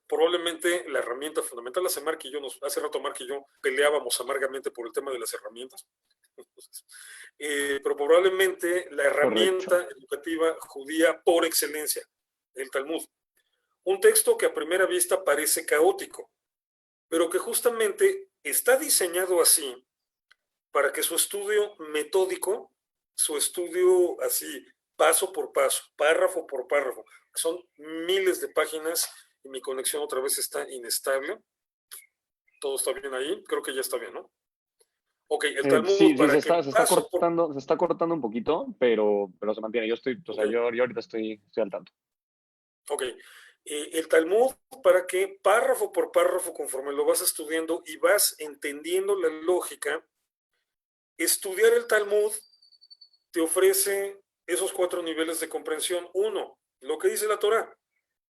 Probablemente la herramienta fundamental, hace rato Mark y yo peleábamos amargamente por el tema de las herramientas. Entonces, pero probablemente la herramienta Correcto. educativa judía por excelencia, el Talmud. Un texto que a primera vista parece caótico, pero que justamente está diseñado así para que su estudio metódico, su estudio así, paso por paso, párrafo por párrafo, son miles de páginas y mi conexión otra vez está inestable. ¿Todo está bien ahí? Creo que ya está bien, ¿no? Ok, el Talmud Sí, sí, para que paso por... se está cortando un poquito, pero se mantiene. Yo estoy, o sea, Okay, yo ahorita estoy al tanto. ok. El Talmud para que párrafo por párrafo, conforme lo vas estudiando y vas entendiendo la lógica, estudiar el Talmud te ofrece esos 4 niveles de comprensión. Uno, lo que dice la Torah,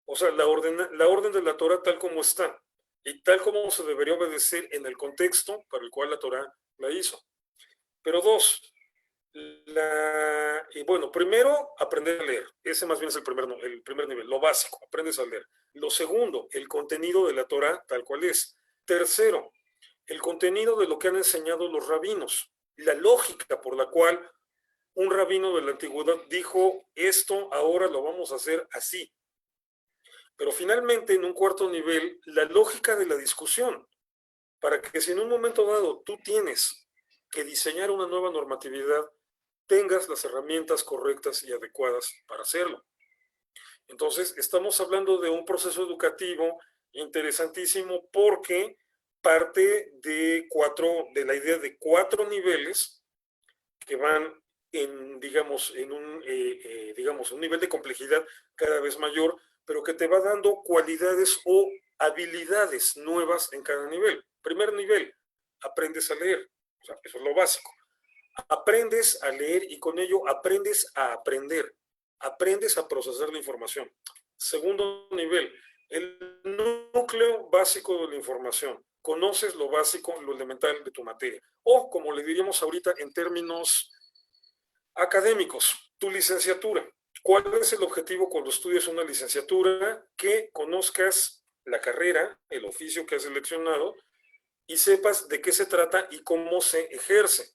o sea, la orden de la Torah tal como está y tal como se debería obedecer en el contexto para el cual la Torah la hizo. Pero dos, bueno, primero, aprender a leer. Ese más bien es el primer nivel, lo básico, aprendes a leer. Lo segundo, el contenido de la Torah tal cual es. Tercero, el contenido de lo que han enseñado los rabinos, la lógica por la cual un rabino de la antigüedad dijo, esto ahora lo vamos a hacer así. Pero finalmente, en un cuarto nivel, la lógica de la discusión, para que si en un momento dado tú tienes que diseñar una nueva normatividad, tengas las herramientas correctas y adecuadas para hacerlo. Entonces, estamos hablando de un proceso educativo interesantísimo porque parte de la idea de 4 niveles que van digamos, un nivel de complejidad cada vez mayor, pero que te va dando cualidades o habilidades nuevas en cada nivel. Primer nivel, aprendes a leer, o sea, eso es lo básico. Aprendes a leer y con ello aprendes a aprender, aprendes a procesar la información. Segundo nivel, el núcleo básico de la información. Conoces lo básico, lo elemental de tu materia. O, como le diríamos ahorita en términos académicos, tu licenciatura. ¿Cuál es el objetivo cuando estudias una licenciatura? Que conozcas la carrera, el oficio que has seleccionado y sepas de qué se trata y cómo se ejerce.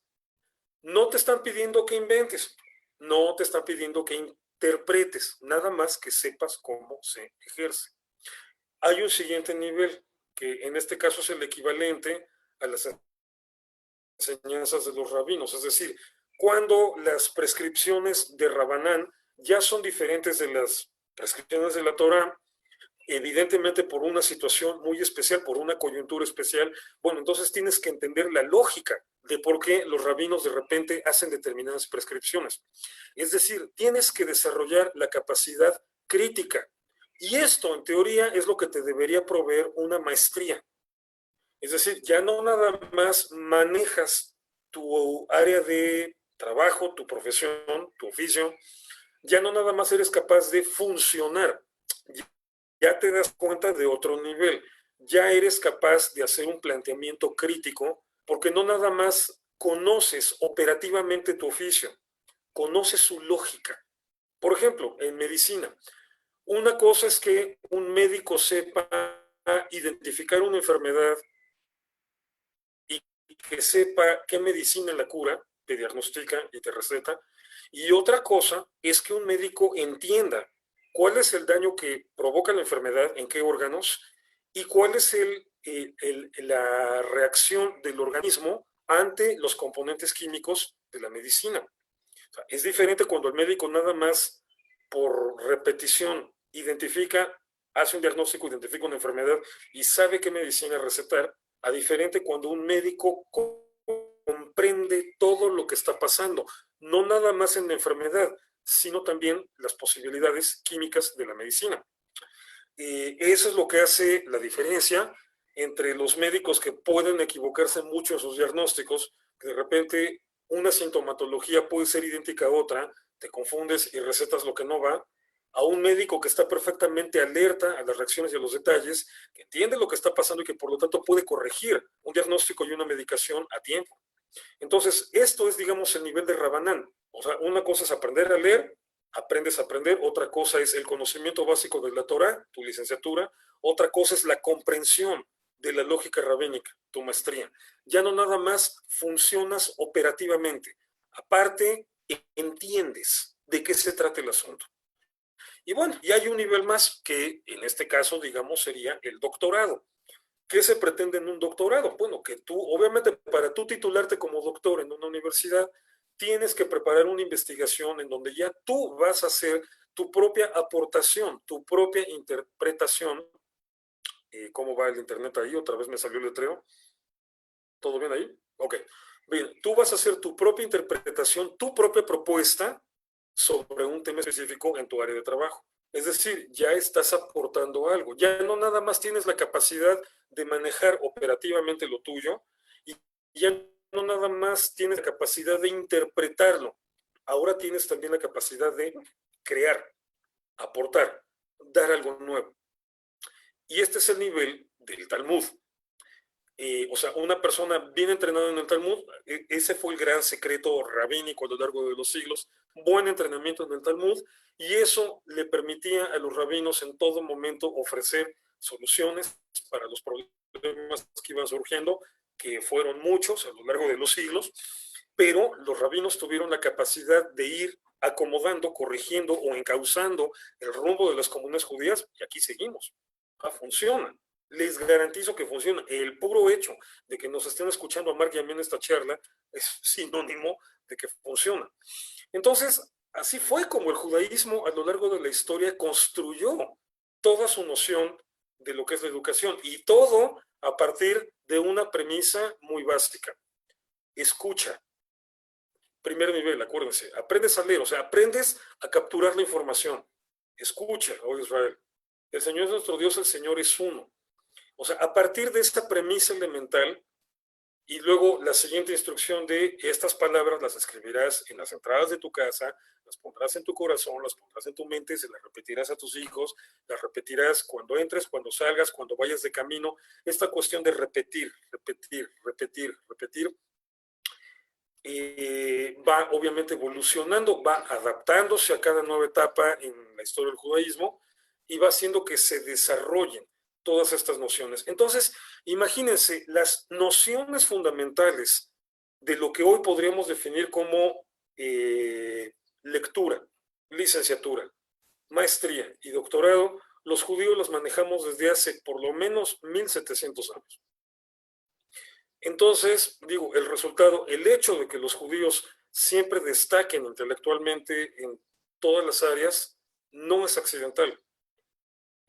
No te están pidiendo que inventes, no te están pidiendo que interpretes, nada más que sepas cómo se ejerce. Hay un siguiente nivel, que en este caso es el equivalente a las enseñanzas de los rabinos, es decir, cuando las prescripciones de Rabanán ya son diferentes de las prescripciones de la Torá, evidentemente por una situación muy especial, por una coyuntura especial, bueno, entonces tienes que entender la lógica de por qué los rabinos de repente hacen determinadas prescripciones. Es decir, tienes que desarrollar la capacidad crítica. Y esto, en teoría, es lo que te debería proveer una maestría. Es decir, ya no nada más manejas tu área de trabajo, tu profesión, tu oficio, ya no nada más eres capaz de funcionar, ya te das cuenta de otro nivel, ya eres capaz de hacer un planteamiento crítico, porque no nada más conoces operativamente tu oficio, conoces su lógica. Por ejemplo, en medicina, una cosa es que un médico sepa identificar una enfermedad y que sepa qué medicina la cura, te diagnostica y te receta. Y otra cosa es que un médico entienda cuál es el daño que provoca la enfermedad, en qué órganos, y cuál es la reacción del organismo ante los componentes químicos de la medicina. O sea, es diferente cuando el médico nada más por repetición identifica, hace un diagnóstico, identifica una enfermedad y sabe qué medicina recetar, a diferente cuando un médico comprende todo lo que está pasando, no nada más en la enfermedad, sino también las posibilidades químicas de la medicina. Eso es lo que hace la diferencia entre los médicos que pueden equivocarse mucho en sus diagnósticos, que de repente una sintomatología puede ser idéntica a otra, te confundes y recetas lo que no va, a un médico que está perfectamente alerta a las reacciones y a los detalles, que entiende lo que está pasando y que por lo tanto puede corregir un diagnóstico y una medicación a tiempo. Entonces, esto es, digamos, el nivel de Rabanán. O sea, una cosa es aprender a leer, aprendes a aprender, otra cosa es el conocimiento básico de la Torah, tu licenciatura, otra cosa es la comprensión de la lógica rabínica, tu maestría. Ya no nada más funcionas operativamente, aparte entiendes de qué se trata el asunto. Y bueno, y hay un nivel más que en este caso, digamos, sería el doctorado. ¿Qué se pretende en un doctorado? Bueno, que tú, obviamente, para tú titularte como doctor en una universidad, tienes que preparar una investigación en donde ya tú vas a hacer tu propia aportación, tu propia interpretación. ¿Cómo va el internet ahí? Otra vez me salió el letreo. ¿Todo bien ahí? Ok. Bien, tú vas a hacer tu propia interpretación, tu propia propuesta sobre un tema específico en tu área de trabajo. Es decir, ya estás aportando algo. Ya no nada más tienes la capacidad de manejar operativamente lo tuyo y ya no nada más tienes la capacidad de interpretarlo. Ahora tienes también la capacidad de crear, aportar, dar algo nuevo. Y este es el nivel del Talmud. O sea, una persona bien entrenada en el Talmud, ese fue el gran secreto rabínico a lo largo de los siglos, buen entrenamiento en el Talmud, y eso le permitía a los rabinos en todo momento ofrecer soluciones para los problemas que iban surgiendo, que fueron muchos a lo largo de los siglos, pero los rabinos tuvieron la capacidad de ir acomodando, corrigiendo o encauzando el rumbo de las comunidades judías, y aquí seguimos. Funciona. Les garantizo que funciona. El puro hecho de que nos estén escuchando a Mark y a mí en esta charla es sinónimo de que funciona. Entonces, así fue como el judaísmo a lo largo de la historia construyó toda su noción de lo que es la educación y todo a partir de una premisa muy básica. Escucha. Primer nivel, acuérdense. Aprendes a leer, o sea, aprendes a capturar la información. Escucha, oh Israel. El Señor es nuestro Dios, el Señor es uno. O sea, a partir de esta premisa elemental, y luego la siguiente instrucción de estas palabras las escribirás en las entradas de tu casa, las pondrás en tu corazón, las pondrás en tu mente, se las repetirás a tus hijos, las repetirás cuando entres, cuando salgas, cuando vayas de camino. Esta cuestión de repetir, repetir, repetir, repetir, va obviamente evolucionando, va adaptándose a cada nueva etapa en la historia del judaísmo y va haciendo que se desarrollen todas estas nociones. Entonces, imagínense las nociones fundamentales de lo que hoy podríamos definir como lectura, licenciatura, maestría y doctorado. Los judíos las manejamos desde hace por lo menos 1700 años. Entonces, digo, el resultado, el hecho de que los judíos siempre destaquen intelectualmente en todas las áreas, no es accidental.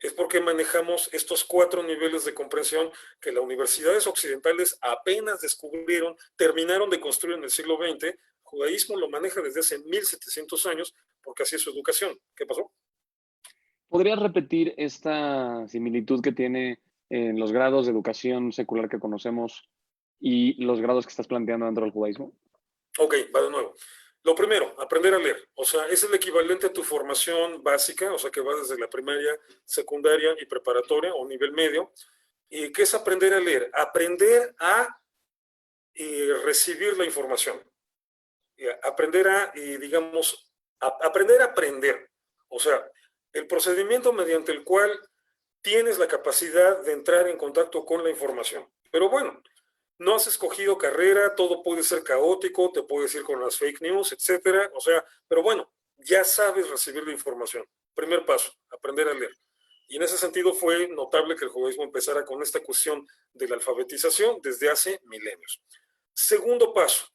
Es porque manejamos estos 4 niveles de comprensión que las universidades occidentales apenas descubrieron, terminaron de construir en el siglo XX. El judaísmo lo maneja desde hace 1700 años porque así es su educación. ¿Qué pasó? ¿Podrías repetir esta similitud que tiene en los grados de educación secular que conocemos y los grados que estás planteando dentro del judaísmo? Ok, va de nuevo. Lo primero, aprender a leer. O sea, es el equivalente a tu formación básica, o sea, que va desde la primaria, secundaria y preparatoria o nivel medio. ¿Qué es aprender a leer? Aprender a recibir la información. Aprender a, digamos, aprender a aprender. O sea, el procedimiento mediante el cual tienes la capacidad de entrar en contacto con la información. Pero bueno, no has escogido carrera, todo puede ser caótico, te puedes ir con las fake news, etcétera. O sea, pero bueno, ya sabes recibir la información. Primer paso, aprender a leer. Y en ese sentido fue notable que el judaísmo empezara con esta cuestión de la alfabetización desde hace milenios. Segundo paso,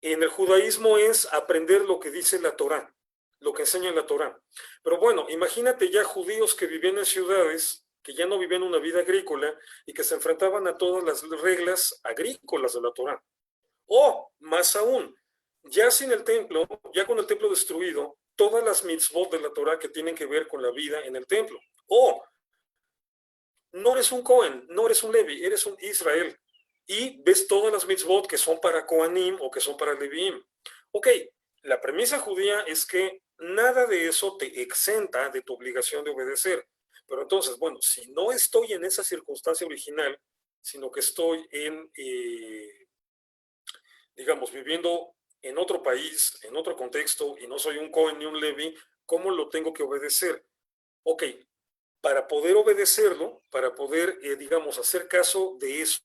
en el judaísmo es aprender lo que dice la Torá, lo que enseña la Torá. Pero bueno, imagínate ya judíos que vivían en ciudades que ya no vivían una vida agrícola y que se enfrentaban a todas las reglas agrícolas de la Torá. O, más aún, ya sin el templo, ya con el templo destruido, todas las mitzvot de la Torá que tienen que ver con la vida en el templo. O, no eres un Cohen, no eres un Levi, eres un Israel. Y ves todas las mitzvot que son para Kohanim o que son para Leviim. Ok, la premisa judía es que nada de eso te exenta de tu obligación de obedecer. Pero entonces, bueno, si no estoy en esa circunstancia original, sino que estoy digamos, viviendo en otro país, en otro contexto, y no soy un Cohen ni un Levi, ¿cómo lo tengo que obedecer? Ok, para poder obedecerlo, para poder, digamos, hacer caso de eso,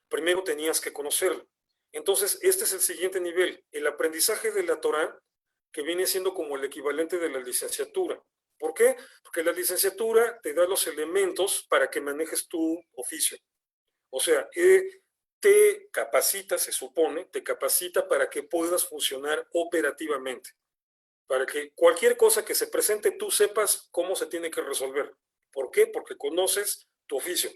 primero tenías que conocerlo. Entonces, este es el siguiente nivel, el aprendizaje de la Torá, que viene siendo como el equivalente de la licenciatura. ¿Por qué? Porque la licenciatura te da los elementos para que manejes tu oficio. O sea, te capacita, se supone, te capacita para que puedas funcionar operativamente, para que cualquier cosa que se presente tú sepas cómo se tiene que resolver. ¿Por qué? Porque conoces tu oficio.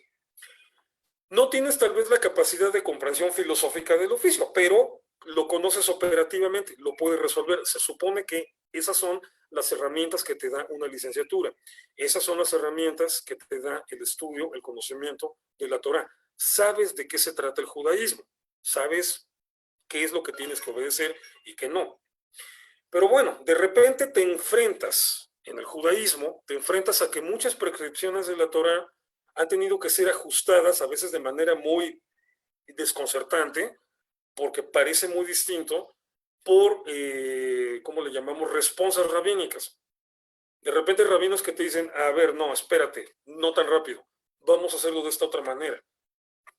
No tienes tal vez la capacidad de comprensión filosófica del oficio, pero lo conoces operativamente, lo puedes resolver. Se supone que esas son las herramientas que te da una licenciatura. Esas son las herramientas que te da el estudio, el conocimiento de la Torá. Sabes de qué se trata el judaísmo, sabes qué es lo que tienes que obedecer y qué no. Pero bueno, de repente te enfrentas en el judaísmo, te enfrentas a que muchas prescripciones de la Torá han tenido que ser ajustadas a veces de manera muy desconcertante, porque parece muy distinto, por, ¿cómo le llamamos?, responsas rabínicas. De repente hay rabinos que te dicen, a ver, no, espérate, no tan rápido, vamos a hacerlo de esta otra manera.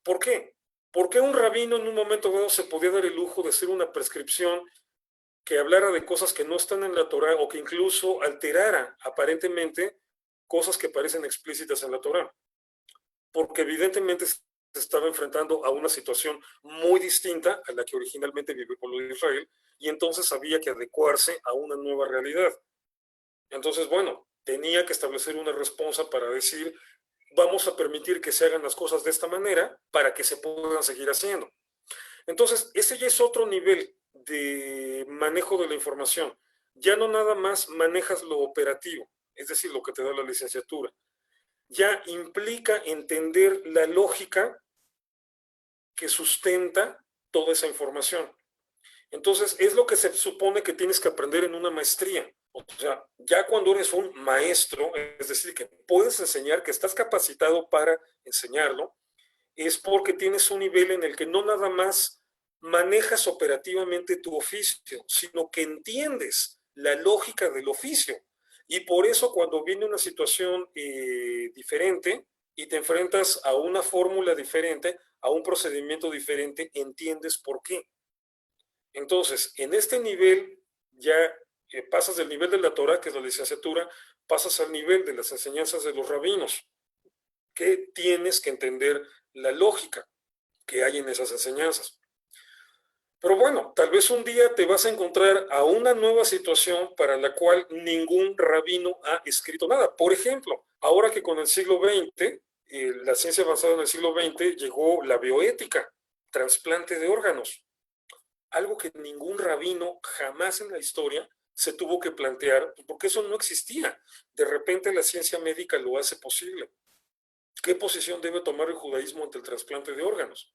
¿Por qué? ¿Por qué un rabino en un momento dado se podía dar el lujo de hacer una prescripción que hablara de cosas que no están en la Torá o que incluso alterara aparentemente cosas que parecen explícitas en la Torá? Porque evidentemente se estaba enfrentando a una situación muy distinta a la que originalmente vivió el pueblo de Israel, y entonces había que adecuarse a una nueva realidad. Entonces, bueno, tenía que establecer una respuesta para decir, vamos a permitir que se hagan las cosas de esta manera para que se puedan seguir haciendo. Entonces, ese ya es otro nivel de manejo de la información. Ya no nada más manejas lo operativo, es decir, lo que te da la licenciatura. Ya implica entender la lógica que sustenta toda esa información. Entonces, es lo que se supone que tienes que aprender en una maestría. O sea, ya cuando eres un maestro, es decir, que puedes enseñar, que estás capacitado para enseñarlo, es porque tienes un nivel en el que no nada más manejas operativamente tu oficio, sino que entiendes la lógica del oficio. Y por eso cuando viene una situación diferente y te enfrentas a una fórmula diferente, a un procedimiento diferente, entiendes por qué. Entonces, en este nivel ya pasas del nivel de la Torah, que es la licenciatura, pasas al nivel de las enseñanzas de los rabinos, que tienes que entender la lógica que hay en esas enseñanzas. Pero bueno, tal vez un día te vas a encontrar a una nueva situación para la cual ningún rabino ha escrito nada. Por ejemplo, ahora que con el siglo XX, la ciencia avanzada en el siglo XX, llegó la bioética, trasplante de órganos. Algo que ningún rabino jamás en la historia se tuvo que plantear, porque eso no existía. De repente la ciencia médica lo hace posible. ¿Qué posición debe tomar el judaísmo ante el trasplante de órganos?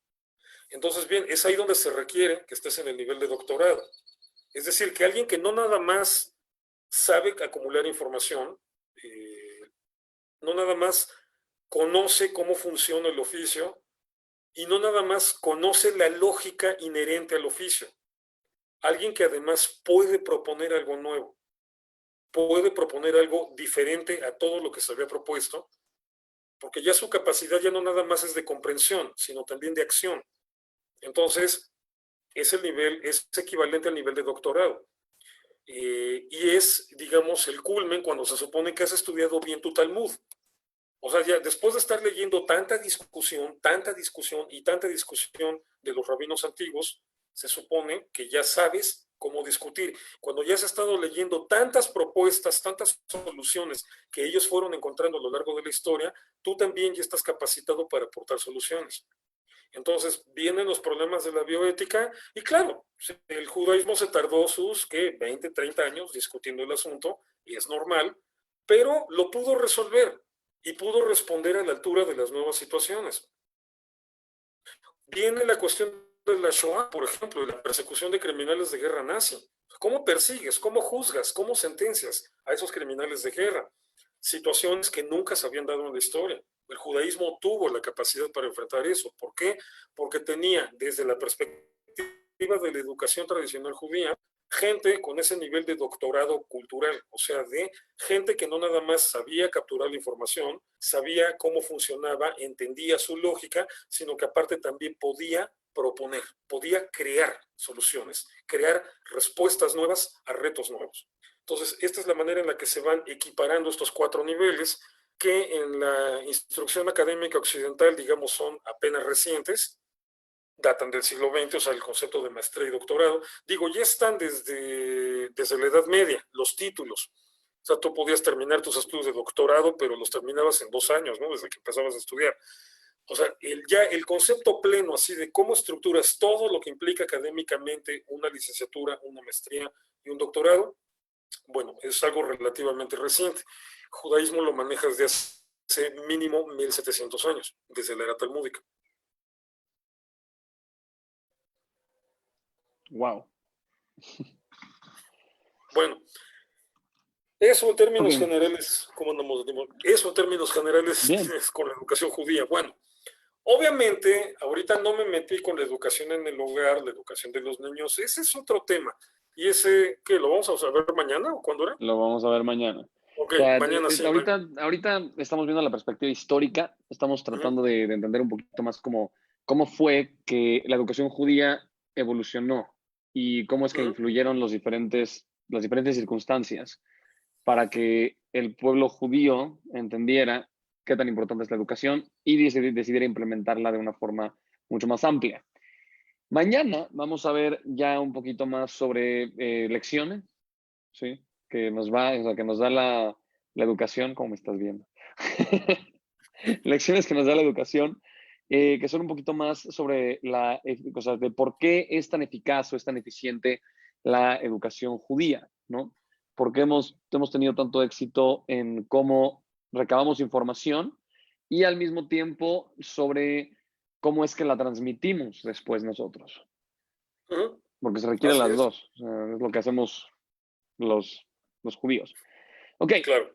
Entonces, bien, es ahí donde se requiere que estés en el nivel de doctorado. Es decir, que alguien que no nada más sabe acumular información, no nada más conoce cómo funciona el oficio y no nada más conoce la lógica inherente al oficio. Alguien que además puede proponer algo nuevo, puede proponer algo diferente a todo lo que se había propuesto, porque ya su capacidad ya no nada más es de comprensión, sino también de acción. Entonces, es el nivel, es equivalente al nivel de doctorado. Y es, digamos, el culmen cuando se supone que has estudiado bien tu Talmud. O sea, ya después de estar leyendo tanta discusión y tanta discusión de los rabinos antiguos, se supone que ya sabes cómo discutir. Cuando ya has estado leyendo tantas propuestas, tantas soluciones que ellos fueron encontrando a lo largo de la historia, tú también ya estás capacitado para aportar soluciones. Entonces vienen los problemas de la bioética y claro, el judaísmo se tardó sus 20, 30 años discutiendo el asunto y es normal, pero lo pudo resolver y pudo responder a la altura de las nuevas situaciones. Viene la cuestión de la Shoah, por ejemplo, y la persecución de criminales de guerra nazi. ¿Cómo persigues, cómo juzgas, cómo sentencias a esos criminales de guerra? Situaciones que nunca se habían dado en la historia. El judaísmo tuvo la capacidad para enfrentar eso. ¿Por qué? Porque tenía, desde la perspectiva de la educación tradicional judía, gente con ese nivel de doctorado cultural, o sea, de gente que no nada más sabía capturar la información, sabía cómo funcionaba, entendía su lógica, sino que aparte también podía proponer, podía crear soluciones, crear respuestas nuevas a retos nuevos. Entonces, esta es la manera en la que se van equiparando estos 4 niveles que en la instrucción académica occidental, digamos, son apenas recientes, datan del siglo XX, o sea, el concepto de maestría y doctorado. Digo, ya están desde la Edad Media, los títulos. O sea, tú podías terminar tus estudios de doctorado, pero los terminabas en 2 años, ¿no? Desde que empezabas a estudiar. O sea, ya el concepto pleno, así de cómo estructuras todo lo que implica académicamente una licenciatura, una maestría y un doctorado, bueno, es algo relativamente reciente. Judaísmo lo maneja desde hace mínimo 1700 años, desde la era talmúdica. Wow. Bueno, eso en términos generales, ¿cómo andamos? Eso en términos generales con la educación judía. Bueno, obviamente, ahorita no me metí con la educación en el hogar, la educación de los niños. Ese es otro tema. ¿Y ese qué? ¿Lo vamos a ver mañana o cuándo era? Lo vamos a ver mañana. Ok, O sea, mañana sí. ahorita estamos viendo la perspectiva histórica, estamos tratando de entender un poquito más cómo fue que la educación judía evolucionó y cómo es que influyeron las diferentes circunstancias para que el pueblo judío entendiera qué tan importante es la educación y decidiera implementarla de una forma mucho más amplia. Mañana vamos a ver ya un poquito más sobre lecciones, ¿sí? Que nos da la educación, como me estás viendo. Lecciones que nos da la educación, que son un poquito más sobre de por qué es tan eficaz o es tan eficiente la educación judía, ¿no? Por qué hemos tenido tanto éxito en cómo recabamos información y al mismo tiempo sobre cómo es que la transmitimos después nosotros. Porque se requieren las dos. O sea, es lo que hacemos los judíos. Ok. Claro.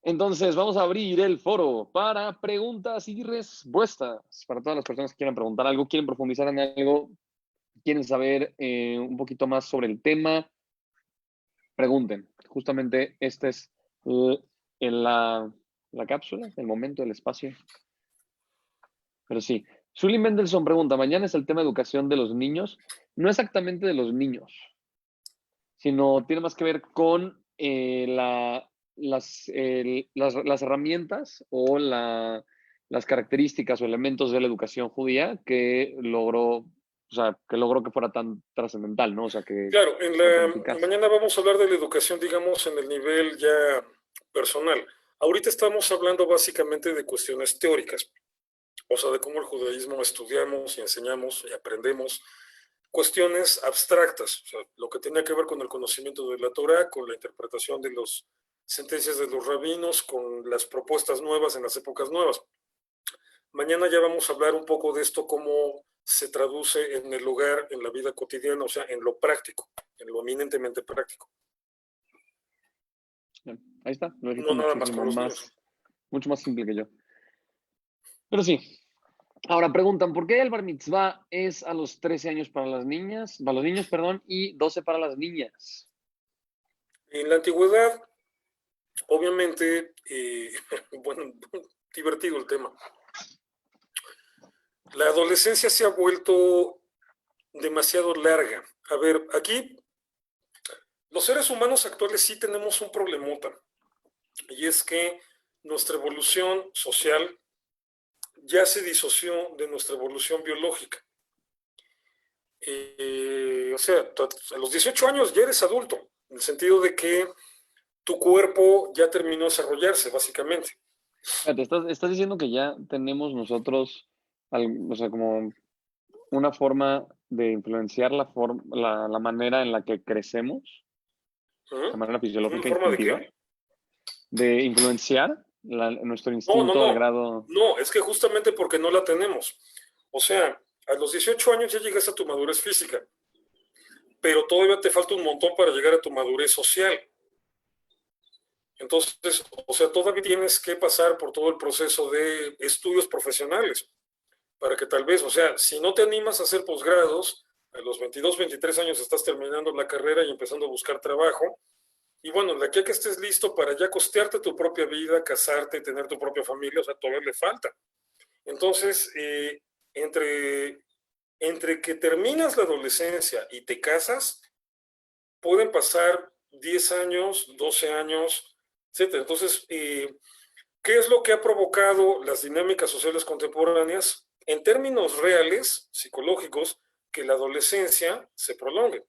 Entonces, vamos a abrir el foro para preguntas y respuestas. Para todas las personas que quieran preguntar algo, quieren profundizar en algo, quieren saber un poquito más sobre el tema, pregunten. Justamente esta es la cápsula, el momento, el espacio. Pero sí, Sully Mendelssohn pregunta, mañana es el tema de educación de los niños. No exactamente de los niños, sino tiene más que ver con las herramientas o las características o elementos de la educación judía que logró que fuera tan trascendental, ¿no? O sea, que claro, tan mañana vamos a hablar de la educación, digamos, en el nivel ya personal. Ahorita estamos hablando básicamente de cuestiones teóricas, o sea, de cómo el judaísmo estudiamos y enseñamos y aprendemos cuestiones abstractas, o sea, lo que tenía que ver con el conocimiento de la Torah, con la interpretación de las sentencias de los rabinos, con las propuestas nuevas en las épocas nuevas. Mañana ya vamos a hablar un poco de esto, cómo se traduce en el hogar, en la vida cotidiana, o sea, en lo práctico, en lo eminentemente práctico. Ahí está, lo no nada más con los niños. Mucho más simple que yo. Pero sí. Ahora preguntan, ¿por qué el bar mitzvah es a los 13 años para los niños, y 12 para las niñas? En la antigüedad, obviamente, bueno, divertido el tema. La adolescencia se ha vuelto demasiado larga. A ver, aquí los seres humanos actuales sí tenemos un problemota, y es que nuestra evolución social ya se disoció de nuestra evolución biológica. O sea, a los 18 años ya eres adulto, en el sentido de que tu cuerpo ya terminó de desarrollarse, básicamente. Fíjate, estás diciendo que ya tenemos nosotros, o sea, como una forma de influenciar la manera en la que crecemos, de manera ¿Una fisiológica, forma de instintiva, qué? de influenciar nuestro No, no, instinto al no. grado. No, es que justamente porque no la tenemos. O sea, a los 18 años ya llegas a tu madurez física, pero todavía te falta un montón para llegar a tu madurez social. Entonces, o sea, todavía tienes que pasar por todo el proceso de estudios profesionales para que tal vez, o sea, si no te animas a hacer posgrados, a los 22, 23 años estás terminando la carrera y empezando a buscar trabajo. Y bueno, de aquí a que estés listo para ya costearte tu propia vida, casarte, tener tu propia familia, o sea, todavía le falta. Entonces, entre, entre que terminas la adolescencia y te casas, pueden pasar 10 años, 12 años, etcétera. Entonces, ¿qué es lo que ha provocado las dinámicas sociales contemporáneas? En términos reales, psicológicos, que la adolescencia se prolongue.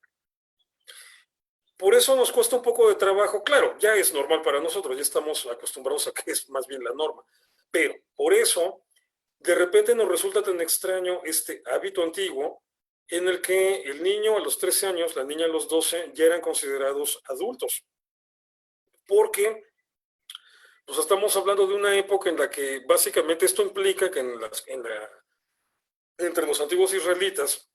Por eso nos cuesta un poco de trabajo. Claro, ya es normal para nosotros, ya estamos acostumbrados a que es más bien la norma. Pero por eso, de repente nos resulta tan extraño este hábito antiguo en el que el niño a los 13 años, la niña a los 12, ya eran considerados adultos. Porque pues estamos hablando de una época en la que básicamente esto implica que entre los antiguos israelitas,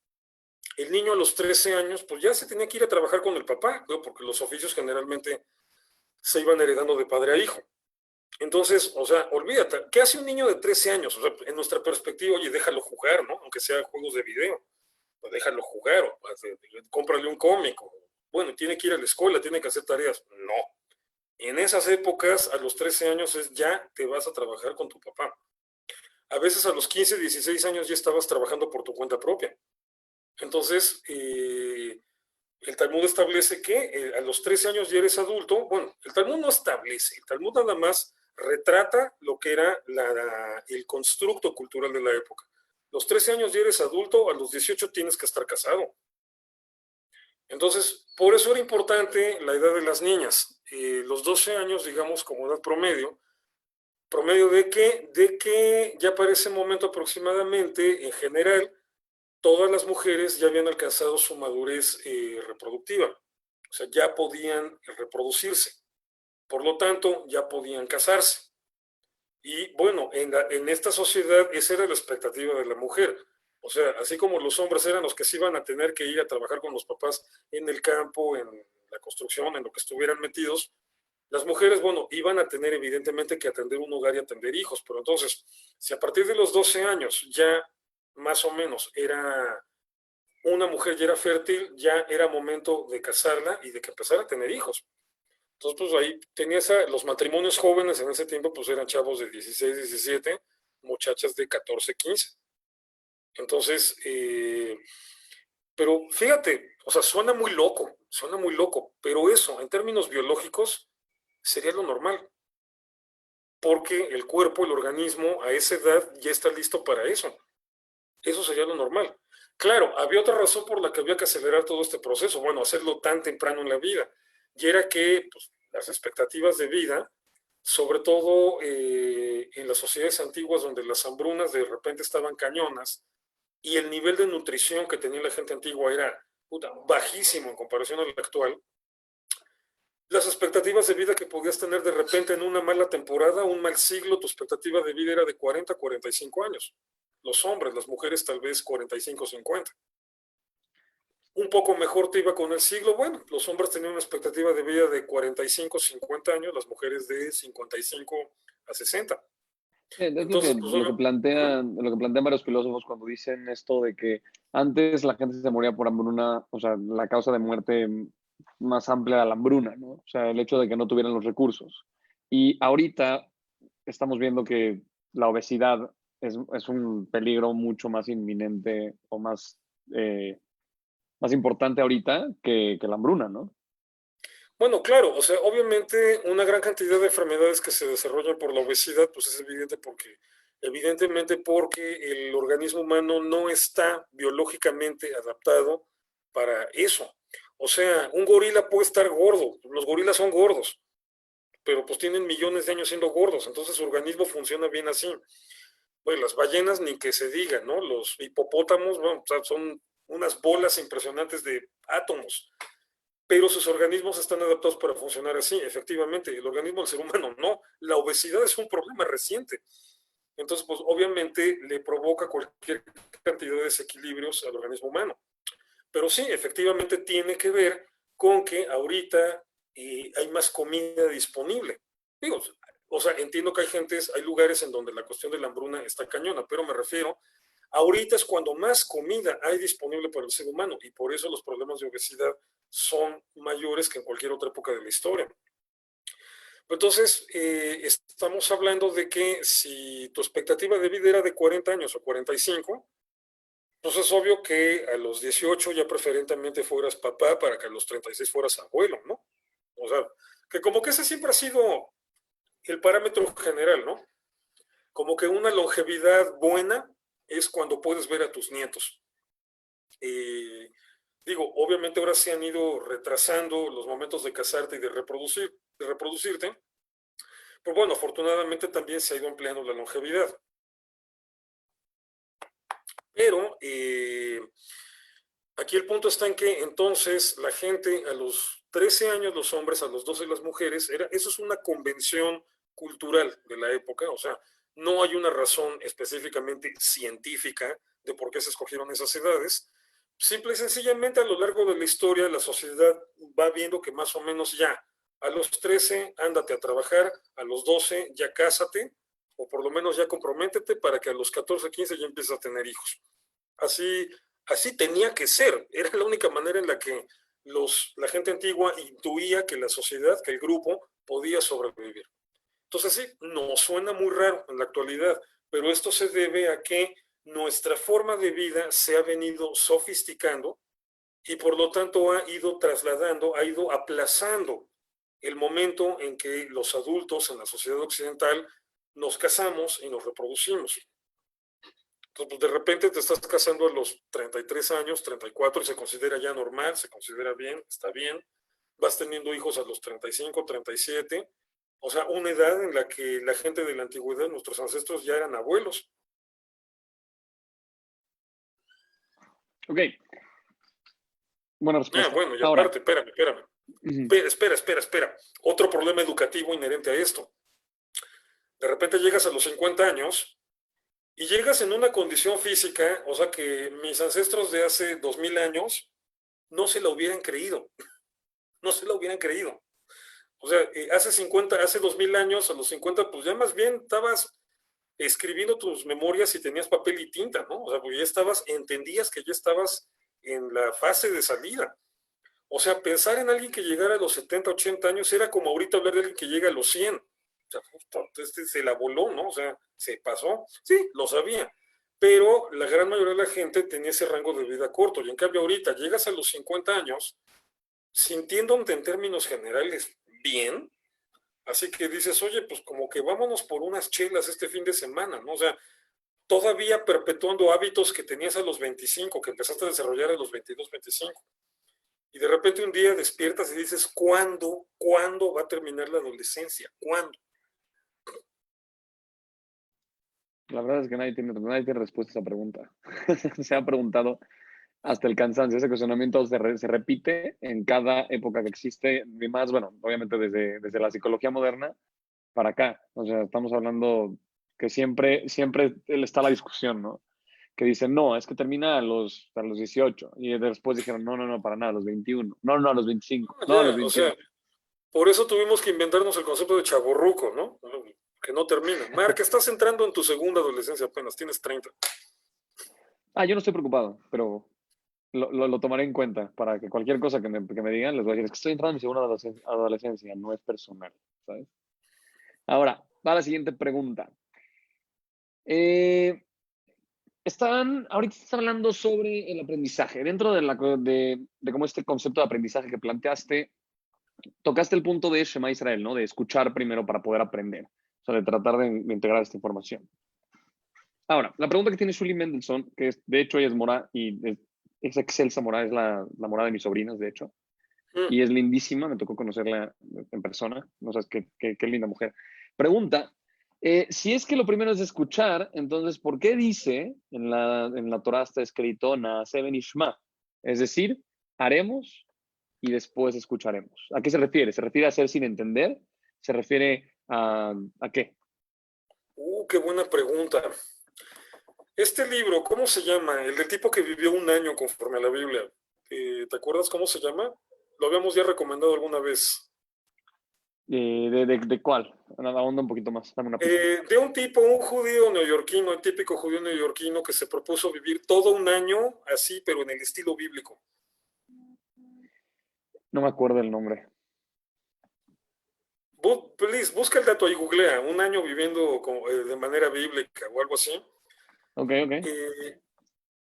el niño a los 13 años, pues ya se tenía que ir a trabajar con el papá, ¿no? Porque los oficios generalmente se iban heredando de padre a hijo. Entonces, o sea, olvídate, ¿qué hace un niño de 13 años? O sea, en nuestra perspectiva, oye, déjalo jugar, ¿no? Aunque sea juegos de video, pues déjalo jugar, o cómprale un cómic, o, bueno, tiene que ir a la escuela, tiene que hacer tareas. No. En esas épocas, a los 13 años es ya te vas a trabajar con tu papá. A veces a los 15, 16 años ya estabas trabajando por tu cuenta propia. Entonces, el Talmud establece que a los 13 años ya eres adulto. Bueno, el Talmud no establece, el Talmud nada más retrata lo que era el constructo cultural de la época. Los 13 años ya eres adulto, a los 18 tienes que estar casado. Entonces, por eso era importante la edad de las niñas. Los 12 años, digamos, como edad promedio, promedio de que ya para ese momento aproximadamente, en general, todas las mujeres ya habían alcanzado su madurez reproductiva, o sea, ya podían reproducirse, por lo tanto, ya podían casarse. Y bueno, en esta sociedad esa era la expectativa de la mujer. O sea, así como los hombres eran los que se iban a tener que ir a trabajar con los papás en el campo, en la construcción, en lo que estuvieran metidos, las mujeres, bueno, iban a tener evidentemente que atender un hogar y atender hijos, pero entonces, si a partir de los 12 años ya más o menos era una mujer ya era fértil, ya era momento de casarla y de que empezara a tener hijos. Entonces, pues ahí tenías los matrimonios jóvenes en ese tiempo, pues eran chavos de 16, 17, muchachas de 14, 15. Entonces, pero fíjate, o sea, suena muy loco, pero eso, en términos biológicos, sería lo normal, porque el cuerpo, el organismo, a esa edad ya está listo para eso. Eso sería lo normal. Claro, había otra razón por la que había que acelerar todo este proceso, bueno, hacerlo tan temprano en la vida, y era que pues, las expectativas de vida, sobre todo en las sociedades antiguas donde las hambrunas de repente estaban cañonas y el nivel de nutrición que tenía la gente antigua era bajísimo en comparación al actual, las expectativas de vida que podías tener de repente en una mala temporada, un mal siglo, tu expectativa de vida era de 40 a 45 años. Los hombres, las mujeres tal vez 45 o 50. Un poco mejor te iba con el siglo. Bueno, los hombres tenían una expectativa de vida de 45, 50 años, las mujeres de 55 a 60. Es Entonces, pues lo que plantean varios filósofos cuando dicen esto de que antes la gente se moría por hambruna, o sea, la causa de muerte más amplia era la hambruna, ¿no? O sea, el hecho de que no tuvieran los recursos. Y ahorita estamos viendo que la obesidad es un peligro mucho más inminente o más importante ahorita que la hambruna, ¿no? bueno, claro, o sea, obviamente una gran cantidad de enfermedades que se desarrollan por la obesidad, pues es evidente porque evidentemente porque el organismo humano no está biológicamente adaptado para eso. O sea, un gorila puede estar gordo, los gorilas son gordos, pero pues tienen millones de años siendo gordos, entonces su organismo funciona bien así. Pues las ballenas ni que se diga, ¿no? Los hipopótamos, bueno, o sea, son unas bolas impresionantes de átomos, pero sus organismos están adaptados para funcionar así, efectivamente. El organismo del ser humano no. La obesidad es un problema reciente. Entonces, pues obviamente le provoca cualquier cantidad de desequilibrios al organismo humano. Pero sí, efectivamente tiene que ver con que ahorita hay más comida disponible. Digo, o sea, entiendo que hay lugares en donde la cuestión de la hambruna está cañona, pero me refiero, ahorita es cuando más comida hay disponible para el ser humano y por eso los problemas de obesidad son mayores que en cualquier otra época de la historia. Entonces, estamos hablando de que si tu expectativa de vida era de 40 años o 45, pues es obvio que a los 18 ya preferentemente fueras papá para que a los 36 fueras abuelo, ¿no? O sea, que como que ese siempre ha sido el parámetro general, ¿no? Como que una longevidad buena es cuando puedes ver a tus nietos. Digo, obviamente ahora se han ido retrasando los momentos de casarte y de reproducirte, pero bueno, afortunadamente también se ha ido ampliando la longevidad. Pero aquí el punto está en que entonces la gente a los 13 años, los hombres, a los 12 las mujeres, eso es una convención cultural de la época, o sea, no hay una razón específicamente científica de por qué se escogieron esas edades. Simple y sencillamente a lo largo de la historia la sociedad va viendo que más o menos ya a los 13 ándate a trabajar, a los 12 ya cásate, o por lo menos ya comprométete para que a los 14, 15 ya empieces a tener hijos. Así tenía que ser, era la única manera en la que la gente antigua intuía que la sociedad, que el grupo podía sobrevivir. Entonces sí, nos suena muy raro en la actualidad, pero esto se debe a que nuestra forma de vida se ha venido sofisticando y por lo tanto ha ido trasladando, ha ido aplazando el momento en que los adultos en la sociedad occidental nos casamos y nos reproducimos. Entonces, pues de repente te estás casando a los 33 años, 34, y se considera ya normal, se considera bien, está bien. Vas teniendo hijos a los 35, 37. O sea, una edad en la que la gente de la antigüedad, nuestros ancestros ya eran abuelos. Ok. Buena respuesta. Bueno, y Ahora. aparte, espérame. Espera. Otro problema educativo inherente a esto. De repente llegas a los 50 años y llegas en una condición física, o sea que mis ancestros de hace 2000 años no se la hubieran creído. No se la hubieran creído. O sea, hace 2000 años, a los 50, pues ya más bien estabas escribiendo tus memorias y tenías papel y tinta, ¿no? O sea, porque entendías que ya estabas en la fase de salida. O sea, pensar en alguien que llegara a los 70, 80 años era como ahorita hablar de alguien que llega a los 100. O sea, se la voló, ¿no? O sea, se pasó. Sí, lo sabía. Pero la gran mayoría de la gente tenía ese rango de vida corto. Y en cambio ahorita llegas a los 50 años sintiéndote en términos generales bien, así que dices, oye, pues como que vámonos por unas chelas este fin de semana, ¿no? O sea, todavía perpetuando hábitos que tenías a los 25, que empezaste a desarrollar a los 22, 25. Y de repente un día despiertas y dices, ¿cuándo va a terminar la adolescencia? ¿Cuándo? La verdad es que nadie tiene respuesta a esa pregunta. Se ha preguntado hasta el cansancio. Ese cuestionamiento se repite en cada época que existe, y más, bueno, obviamente desde la psicología moderna para acá. O sea, estamos hablando que siempre está la discusión, ¿no? Que dicen, no, es que termina a los 18. Y después dijeron, no, para nada, a los 21. No, a los 25. No, a los Ya, o 21. sea, por eso tuvimos que inventarnos el concepto de chavorruco, ¿no? Que no termina. Marc, estás entrando en tu segunda adolescencia apenas, tienes 30. Yo no estoy preocupado, pero lo tomaré en cuenta para que cualquier cosa que me digan, les voy a decir, es que estoy entrando en mi segunda adolescencia, no es personal, ¿sabes? Ahora, va la siguiente pregunta. Ahorita están hablando sobre el aprendizaje. Dentro de cómo este concepto de aprendizaje que planteaste, tocaste el punto de Shema Israel, ¿no? De escuchar primero para poder aprender. O sea, de tratar de integrar esta información. Ahora, la pregunta que tiene Julie Mendelssohn, que es, de hecho ella es mora y es excelsa mora, es la mora de mis sobrinas, de hecho, Mm. y es lindísima, me tocó conocerla en persona, no sabes qué linda mujer. Pregunta, si es que lo primero es escuchar, entonces, ¿por qué dice en la Torah está escrito Naaseh Benishma? Es decir, haremos y después escucharemos. ¿A qué se refiere? ¿Se refiere a hacer sin entender? ¿Se refiere a qué? Qué buena pregunta. Este libro, ¿cómo se llama? El del tipo que vivió un año conforme a la Biblia. ¿Te acuerdas cómo se llama? Lo habíamos ya recomendado alguna vez. ¿De cuál? Ahonda un poquito más, dame una pista. De un tipo, un judío neoyorquino, el típico judío neoyorquino que se propuso vivir todo un año así, pero en el estilo bíblico. No me acuerdo el nombre. Please, busca el dato y googlea, un año viviendo de manera bíblica o algo así. Ok, ok. Eh,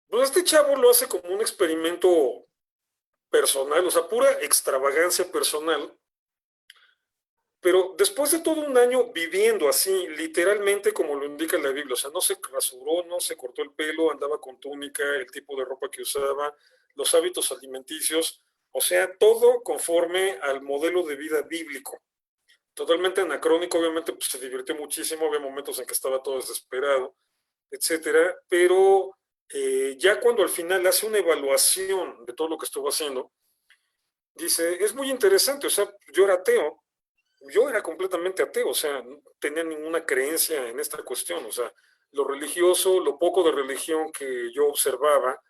pues este chavo lo hace como un experimento personal, o sea, pura extravagancia personal. Pero después de todo un año viviendo así, literalmente como lo indica la Biblia, o sea, no se rasuró, no se cortó el pelo, andaba con túnica, el tipo de ropa que usaba, los hábitos alimenticios, o sea, todo conforme al modelo de vida bíblico. Totalmente anacrónico, obviamente, pues se divirtió muchísimo, había momentos en que estaba todo desesperado, etcétera, pero ya cuando al final hace una evaluación de todo lo que estuvo haciendo, dice, es muy interesante, o sea, yo era ateo, yo era completamente ateo, o sea, no tenía ninguna creencia en esta cuestión, o sea, lo religioso, lo poco de religión que yo observaba,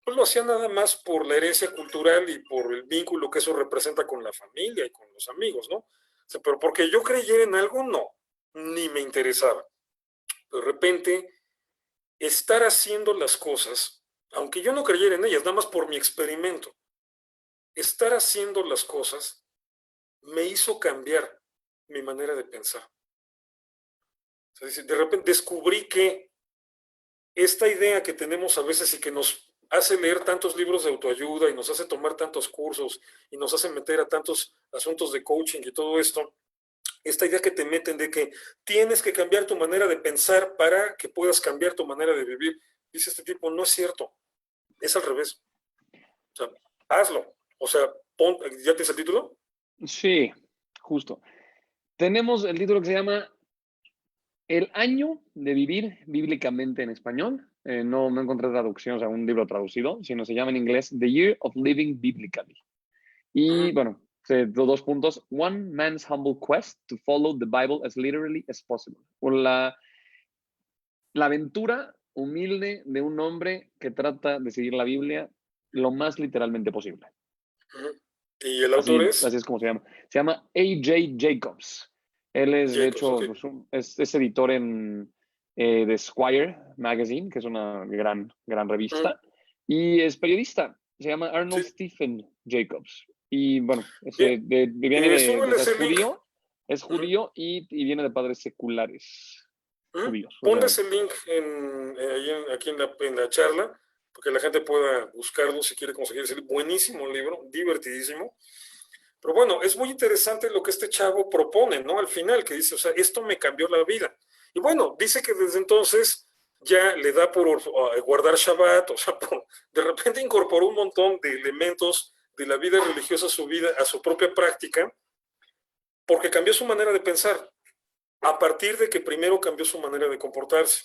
pues lo hacía nada más por la herencia cultural y por el vínculo que eso representa con la familia y con los amigos, ¿no? O sea, pero porque yo creyera en algo, no, ni me interesaba. De repente, estar haciendo las cosas, aunque yo no creyera en ellas, nada más por mi experimento, estar haciendo las cosas me hizo cambiar mi manera de pensar. O sea, de repente descubrí que esta idea que tenemos a veces y que nos hace leer tantos libros de autoayuda y nos hace tomar tantos cursos y nos hace meter a tantos asuntos de coaching y todo esto, esta idea que te meten de que tienes que cambiar tu manera de pensar para que puedas cambiar tu manera de vivir, dice este tipo, no es cierto, es al revés. O sea, hazlo. O sea, ¿ya tienes el título? Sí, justo. Tenemos el título que se llama El año de vivir bíblicamente en español. No encontré traducción, o sea, un libro traducido, sino se llama en inglés The Year of Living Biblically. Y bueno, dos puntos. One man's humble quest to follow the Bible as literally as possible. La aventura humilde de un hombre que trata de seguir la Biblia lo más literalmente posible. ¿Y el autor es? Así es como se llama. Se llama A.J. Jacobs. Él es, de Jacobs, hecho, ok. es editor de Esquire Magazine, que es una gran revista, y es periodista. Se llama Arnold Sí. Stephen Jacobs. Y bueno, Bien. viene o Súbele sea, ese link. es judío y viene de padres seculares judíos. O Ponle sea, ese link aquí en la charla, porque la gente pueda buscarlo si quiere conseguir ese libro. Buenísimo libro, divertidísimo. Pero bueno, es muy interesante lo que este chavo propone, ¿no? Al final, que dice, o sea, esto me cambió la vida. Y bueno, dice que desde entonces ya le da por guardar Shabbat, o sea, de repente incorporó un montón de elementos de la vida religiosa a su vida, a su propia práctica, porque cambió su manera de pensar, a partir de que primero cambió su manera de comportarse.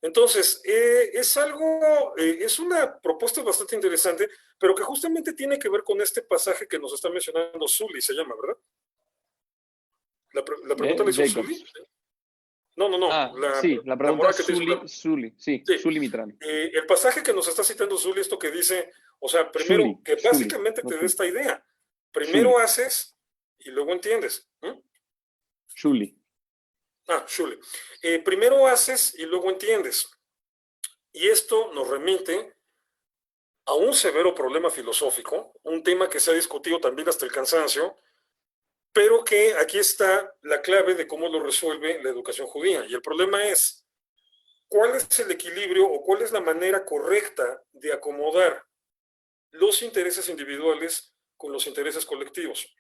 Entonces, es una propuesta bastante interesante, pero que justamente tiene que ver con este pasaje que nos está mencionando Zully, se llama, ¿verdad? La pregunta la hizo Zully. Jacobs. No, no, no, Sí, la la pregunta morada es que te hizo Zully, sí, sí. Zully Mitran. El pasaje que nos está citando Zully, esto que dice, o sea, primero, que Shuli, básicamente no te dé Zully. esta idea. Primero Shuli, haces y luego entiendes. Shuli. Shule. Primero haces y luego entiendes. Y esto nos remite a un severo problema filosófico, un tema que se ha discutido también hasta el cansancio, pero que aquí está la clave de cómo lo resuelve la educación judía. Y el problema es, ¿cuál es el equilibrio o cuál es la manera correcta de acomodar los intereses individuales con los intereses colectivos?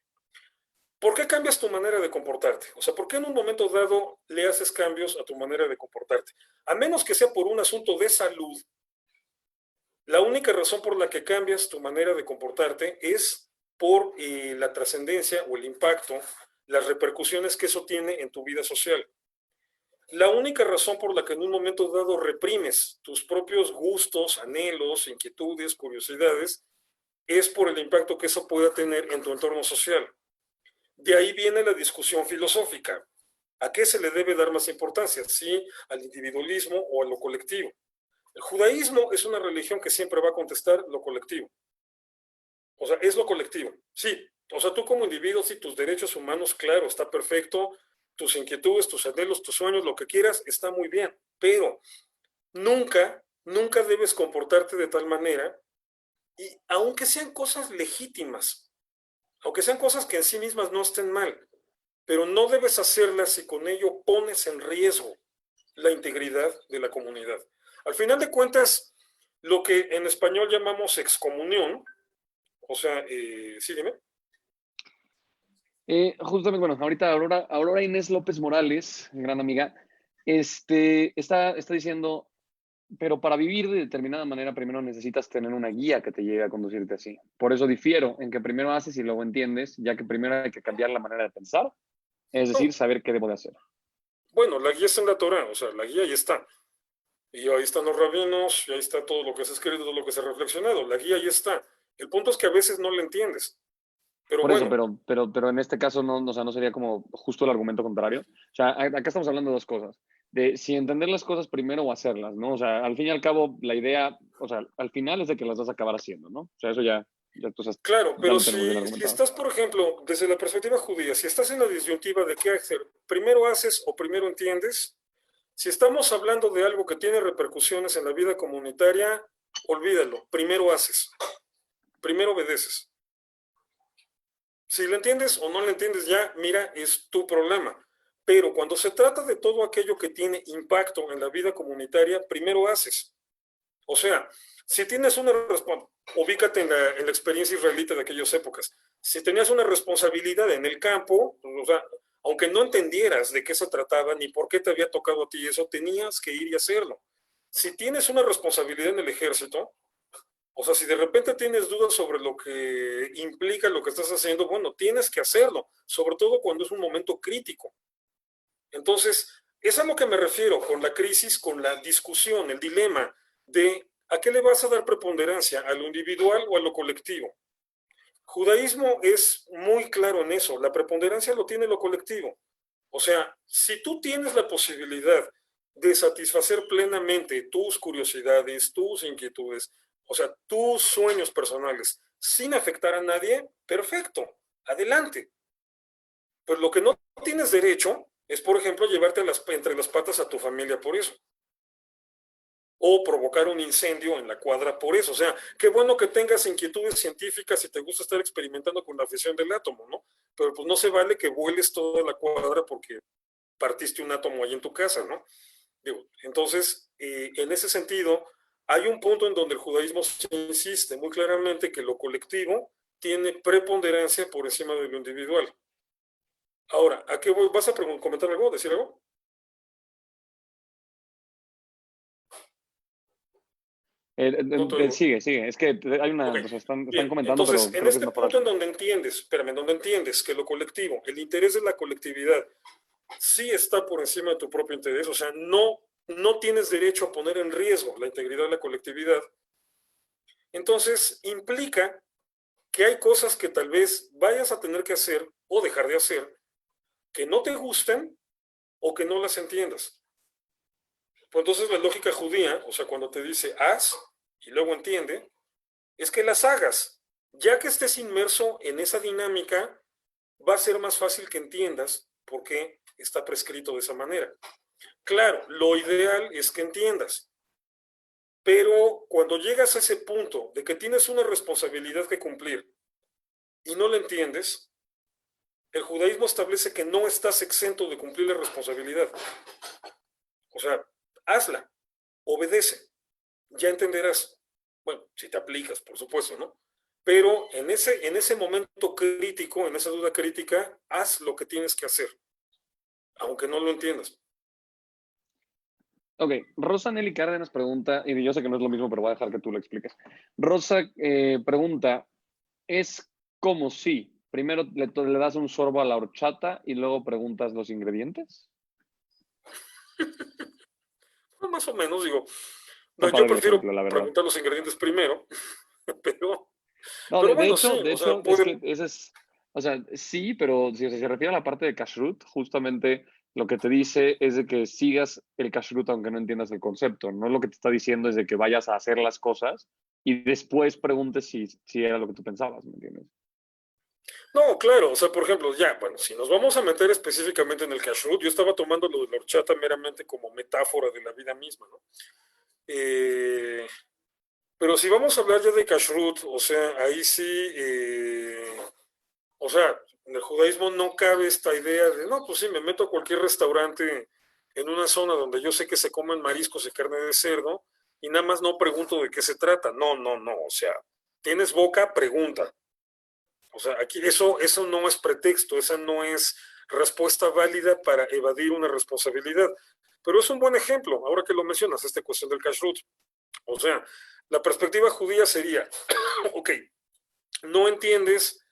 ¿Por qué cambias tu manera de comportarte? O sea, ¿por qué en un momento dado le haces cambios a tu manera de comportarte? A menos que sea por un asunto de salud, la única razón por la que cambias tu manera de comportarte es por la trascendencia o el impacto, las repercusiones que eso tiene en tu vida social. La única razón por la que en un momento dado reprimes tus propios gustos, anhelos, inquietudes, curiosidades, es por el impacto que eso pueda tener en tu entorno social. De ahí viene la discusión filosófica. ¿A qué se le debe dar más importancia? ¿Sí al individualismo o a lo colectivo? El judaísmo es una religión que siempre va a contestar lo colectivo. O sea, es lo colectivo. Sí, o sea, tú como individuo, sí, tus derechos humanos, claro, está perfecto, tus inquietudes, tus anhelos, tus sueños, lo que quieras, está muy bien, pero nunca debes comportarte de tal manera, y aunque sean cosas legítimas, aunque sean cosas que en sí mismas no estén mal, pero no debes hacerlas si con ello pones en riesgo la integridad de la comunidad. Al final de cuentas, lo que en español llamamos excomunión, o sea, sí, dime. Justamente, bueno, ahorita Aurora Inés López Morales, gran amiga, está diciendo, pero para vivir de determinada manera, primero necesitas tener una guía que te lleve a conducirte así. Por eso difiero en que primero haces y luego entiendes, ya que primero hay que cambiar la manera de pensar, es decir, No, saber qué debo de hacer. bueno, la guía está en la Torah, o sea, la guía ahí está. Y ahí están los rabinos, y ahí está todo lo que se ha escrito, todo lo que se ha reflexionado. La guía ahí está. El punto es que a veces no la entiendes. Pero Por eso, bueno, pero en este caso no, o sea, no sería como justo el argumento contrario. O sea, acá estamos hablando de dos cosas. De si entender las cosas primero o hacerlas, ¿no? O sea, al fin y al cabo, la idea, o sea, al final es de que las vas a acabar haciendo, ¿no? O sea, eso ya tú sabes, claro, ya pero lo tenemos bien si argumentado. estás, por ejemplo, desde la perspectiva judía, si estás en la disyuntiva de qué hacer, primero haces o primero entiendes, si estamos hablando de algo que tiene repercusiones en la vida comunitaria, olvídalo, primero haces, primero obedeces. Si lo entiendes o no lo entiendes ya, mira, es tu problema. Pero cuando se trata de todo aquello que tiene impacto en la vida comunitaria, primero haces. O sea, si tienes una responsabilidad, ubícate en la experiencia israelita de aquellas épocas. Si tenías una responsabilidad en el campo, o sea, aunque no entendieras de qué se trataba ni por qué te había tocado a ti eso, tenías que ir y hacerlo. Si tienes una responsabilidad en el ejército, o sea, si de repente tienes dudas sobre lo que implica lo que estás haciendo, bueno, tienes que hacerlo, sobre todo cuando es un momento crítico. Entonces, es a lo que me refiero con la crisis, con la discusión, el dilema de a qué le vas a dar preponderancia, a lo individual o a lo colectivo. Judaísmo es muy claro en eso, la preponderancia lo tiene lo colectivo. O sea, si tú tienes la posibilidad de satisfacer plenamente tus curiosidades, tus inquietudes, o sea, tus sueños personales, sin afectar a nadie, perfecto, adelante. Pero lo que no tienes derecho es, por ejemplo, llevarte entre las patas a tu familia por eso. O provocar un incendio en la cuadra por eso. O sea, qué bueno que tengas inquietudes científicas y te gusta estar experimentando con la fisión del átomo, ¿no? Pero pues no se vale que vueles toda la cuadra porque partiste un átomo ahí en tu casa, ¿no? Digo, entonces, en ese sentido, hay un punto en donde el judaísmo se insiste muy claramente que lo colectivo tiene preponderancia por encima de lo individual. Ahora, ¿a qué voy? ¿Vas a comentar algo, decir algo? No te oigo. Sigue. Es que hay una, Ok, o sea, están bien. comentando, Entonces, pero en creo que es este mejor punto así. en donde entiendes, espérame, en donde entiendes que lo colectivo, el interés de la colectividad, sí está por encima de tu propio interés, o sea, no tienes derecho a poner en riesgo la integridad de la colectividad, entonces implica que hay cosas que tal vez vayas a tener que hacer o dejar de hacer que no te gusten o que no las entiendas. Pues entonces la lógica judía, o sea, cuando te dice haz y luego entiende, es que las hagas. Ya que estés inmerso en esa dinámica, va a ser más fácil que entiendas por qué está prescrito de esa manera. Claro, lo ideal es que entiendas, pero cuando llegas a ese punto de que tienes una responsabilidad que cumplir y no la entiendes, el judaísmo establece que no estás exento de cumplir la responsabilidad. O sea, hazla, obedece, ya entenderás. Bueno, si te aplicas, por supuesto, ¿no? pero en ese momento crítico, en esa duda crítica, haz lo que tienes que hacer, aunque no lo entiendas. Ok, Rosa Nelly Cárdenas pregunta, y yo sé que no es lo mismo, pero voy a dejar que tú lo expliques. Rosa pregunta, ¿es como si primero le das un sorbo a la horchata y luego preguntas los ingredientes? Pues más o menos, digo, Está no, yo padre el prefiero ejemplo, la verdad. preguntar los ingredientes primero, pero, No, pero de bueno, hecho, sí, de o sea, hecho, es puede, que ese es, o sea, sí, pero si se refiere a la parte de kashrut, justamente lo que te dice es de que sigas el kashrut aunque no entiendas el concepto. No lo que te está diciendo es de que vayas a hacer las cosas y después preguntes si era lo que tú pensabas, ¿me entiendes? no, claro, o sea, por ejemplo, ya, bueno, si nos vamos a meter específicamente en el kashrut, yo estaba tomando lo de la horchata meramente como metáfora de la vida misma, ¿no? Eh, pero si vamos a hablar ya de kashrut, o sea, ahí sí, o sea, en el judaísmo no cabe esta idea de, no, pues sí, me meto a cualquier restaurante en una zona donde yo sé que se comen mariscos y carne de cerdo y nada más no pregunto de qué se trata. No, no, no, o sea, tienes boca, pregunta. O sea, aquí eso no es pretexto, esa no es respuesta válida para evadir una responsabilidad. Pero es un buen ejemplo, ahora que lo mencionas, esta cuestión del kashrut. O sea, la perspectiva judía sería, ok, no entiendes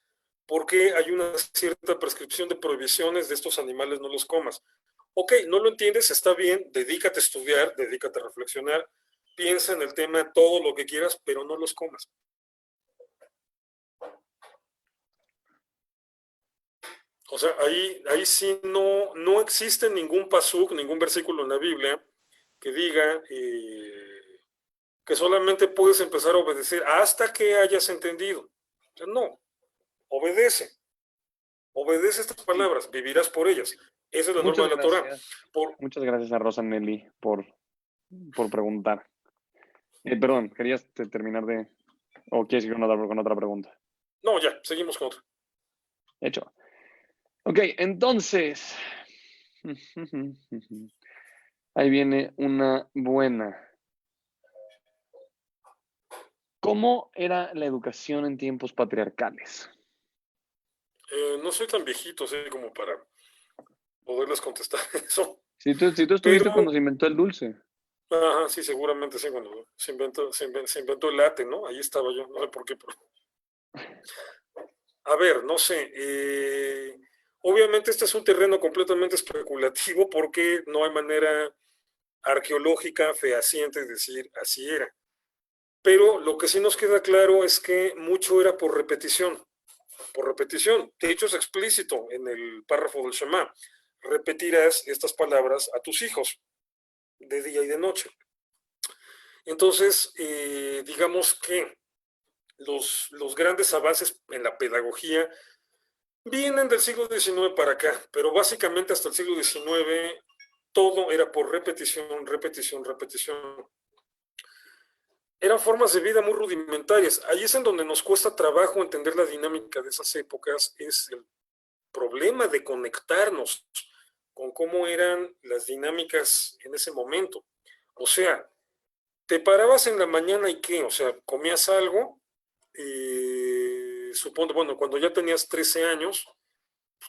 por qué hay una cierta prescripción de prohibiciones de estos animales, no los comas. Ok, no lo entiendes, está bien, dedícate a estudiar, dedícate a reflexionar, piensa en el tema todo lo que quieras, pero no los comas. O sea, ahí sí no existe ningún pasuk, ningún versículo en la Biblia que diga que solamente puedes empezar a obedecer hasta que hayas entendido. O sea, no, obedece, obedece estas Sí. palabras, vivirás por ellas. Esa es la norma Muchas de la Torah. gracias. Por, Muchas gracias a Rosa Nelly por preguntar. Perdón, ¿querías terminar de... o quieres ir con otra pregunta? no, ya, seguimos con otro. Hecho. Ok, entonces... Ahí viene una buena. ¿Cómo era la educación en tiempos patriarcales? No soy tan viejito, así como para poderles contestar eso, Si tú estuviste cuando pero, se inventó el dulce. ajá, sí, seguramente sí, cuando se inventó el late, ¿no? Ahí estaba yo, no sé por qué, pero... A ver, no sé. Obviamente este es un terreno completamente especulativo porque no hay manera arqueológica fehaciente de decir así era. Pero lo que sí nos queda claro es que mucho era por repetición, por repetición. De hecho es explícito en el párrafo del Shema. Repetirás estas palabras a tus hijos de día y de noche. Entonces, digamos que los grandes avances en la pedagogía vienen del siglo XIX para acá, pero básicamente hasta el siglo XIX todo era por repetición, repetición, repetición. Eran formas de vida muy rudimentarias. Ahí es en donde nos cuesta trabajo entender la dinámica de esas épocas, es el problema de conectarnos con cómo eran las dinámicas en ese momento. O sea, te parabas en la mañana y qué, o sea, comías algo, supongo, bueno, cuando ya tenías 13 años,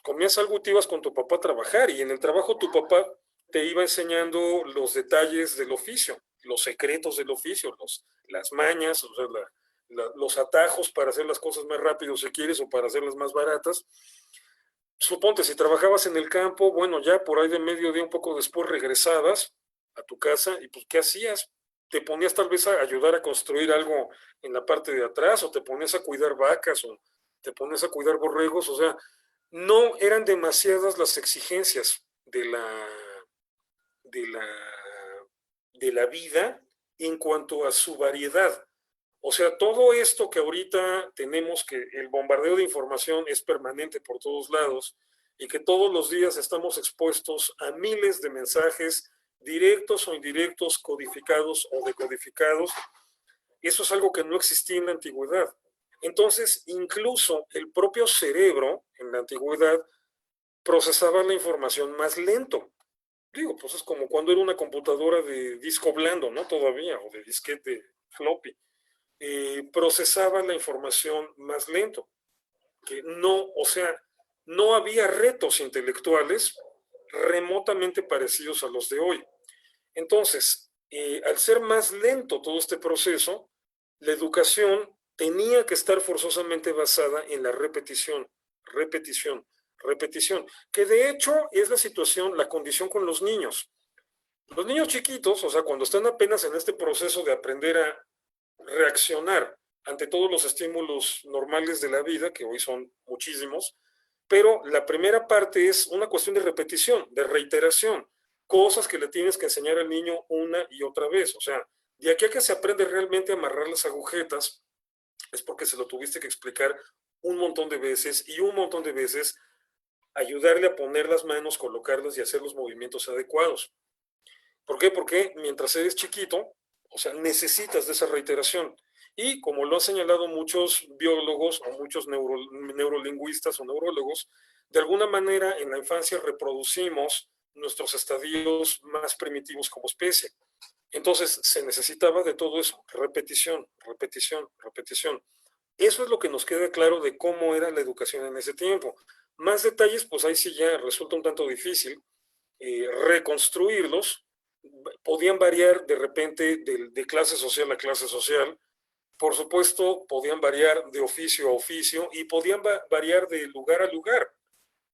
comías algo y te ibas con tu papá a trabajar y en el trabajo tu papá te iba enseñando los detalles del oficio, los secretos del oficio, las mañas, o sea, los atajos para hacer las cosas más rápido si quieres o para hacerlas más baratas. Suponte, si trabajabas en el campo, bueno, ya por ahí de mediodía, un poco después regresabas a tu casa y pues, ¿qué hacías? Te ponías tal vez a ayudar a construir algo en la parte de atrás o te ponías a cuidar vacas o te ponías a cuidar borregos, o sea, no eran demasiadas las exigencias de la, de la vida en cuanto a su variedad. O sea, todo esto que ahorita tenemos, que el bombardeo de información es permanente por todos lados y que todos los días estamos expuestos a miles de mensajes directos o indirectos, codificados o decodificados, eso es algo que no existía en la antigüedad. Entonces, incluso el propio cerebro en la antigüedad procesaba la información más lento. Digo, pues es como cuando era una computadora de disco blando, ¿no? Todavía, o de disquete floppy. procesaba la información más lento. Que no, o sea, no había retos intelectuales remotamente parecidos a los de hoy. Entonces, al ser más lento todo este proceso, la educación tenía que estar forzosamente basada en la repetición, repetición, repetición, que de hecho es la situación, la condición con los niños. Los niños chiquitos, o sea, cuando están apenas en este proceso de aprender a reaccionar ante todos los estímulos normales de la vida, que hoy son muchísimos, pero la primera parte es una cuestión de repetición, de reiteración, cosas que le tienes que enseñar al niño una y otra vez. O sea, de aquí a que se aprende realmente a amarrar las agujetas, es porque se lo tuviste que explicar un montón de veces y un montón de veces ayudarle a poner las manos, colocarlas y hacer los movimientos adecuados. ¿Por qué? Porque mientras eres chiquito, o sea, necesitas de esa reiteración. Y como lo han señalado muchos biólogos o muchos neurolingüistas o neurólogos, de alguna manera en la infancia reproducimos nuestros estadios más primitivos como especie. Entonces se necesitaba de todo eso, repetición, repetición, repetición. Eso es lo que nos queda claro de cómo era la educación en ese tiempo. Más detalles, pues ahí sí ya resulta un tanto difícil reconstruirlos. Podían variar de repente de clase social a clase social. Por supuesto, podían variar de oficio a oficio y podían variar de lugar a lugar.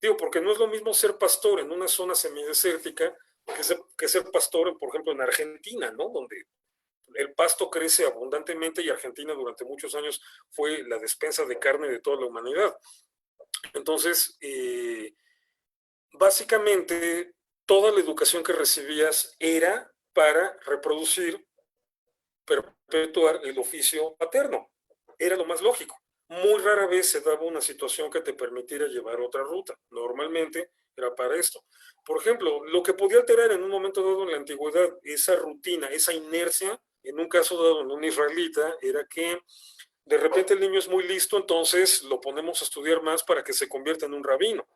Digo, porque no es lo mismo ser pastor en una zona semidesértica que ser pastor, por ejemplo, en Argentina, ¿no? Donde el pasto crece abundantemente y Argentina durante muchos años fue la despensa de carne de toda la humanidad. Entonces, básicamente, toda la educación que recibías era para reproducir, perpetuar el oficio paterno. Era lo más lógico. Muy rara vez se daba una situación que te permitiera llevar otra ruta. Normalmente era para esto. Por ejemplo, lo que podía alterar en un momento dado en la antigüedad, esa rutina, esa inercia, en un caso dado en un israelita, era que de repente el niño es muy listo, entonces lo ponemos a estudiar más para que se convierta en un rabino,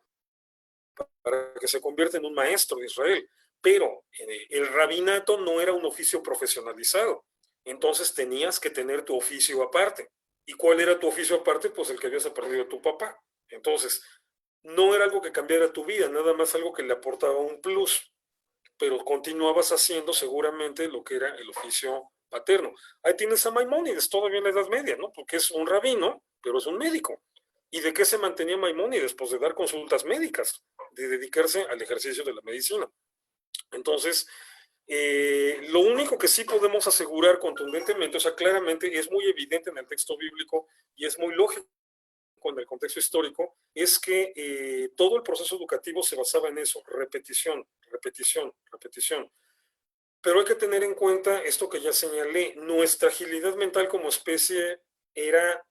para que se convierta en un maestro de Israel. Pero el rabinato no era un oficio profesionalizado. Entonces tenías que tener tu oficio aparte. ¿Y cuál era tu oficio aparte? Pues el que habías aprendido de tu papá. Entonces, no era algo que cambiara tu vida, nada más algo que le aportaba un plus, pero continuabas haciendo seguramente lo que era el oficio paterno. Ahí tienes a Maimónides, todavía en la Edad Media, ¿no? Porque es un rabino, pero es un médico. ¿Y de qué se mantenía Maimónides? Pues de dar consultas médicas, de dedicarse al ejercicio de la medicina. Entonces, lo único que sí podemos asegurar contundentemente, o sea, claramente es muy evidente en el texto bíblico y es muy lógico en el contexto histórico, es que todo el proceso educativo se basaba en eso, repetición, repetición, repetición. Pero hay que tener en cuenta esto que ya señalé, nuestra agilidad mental como especie era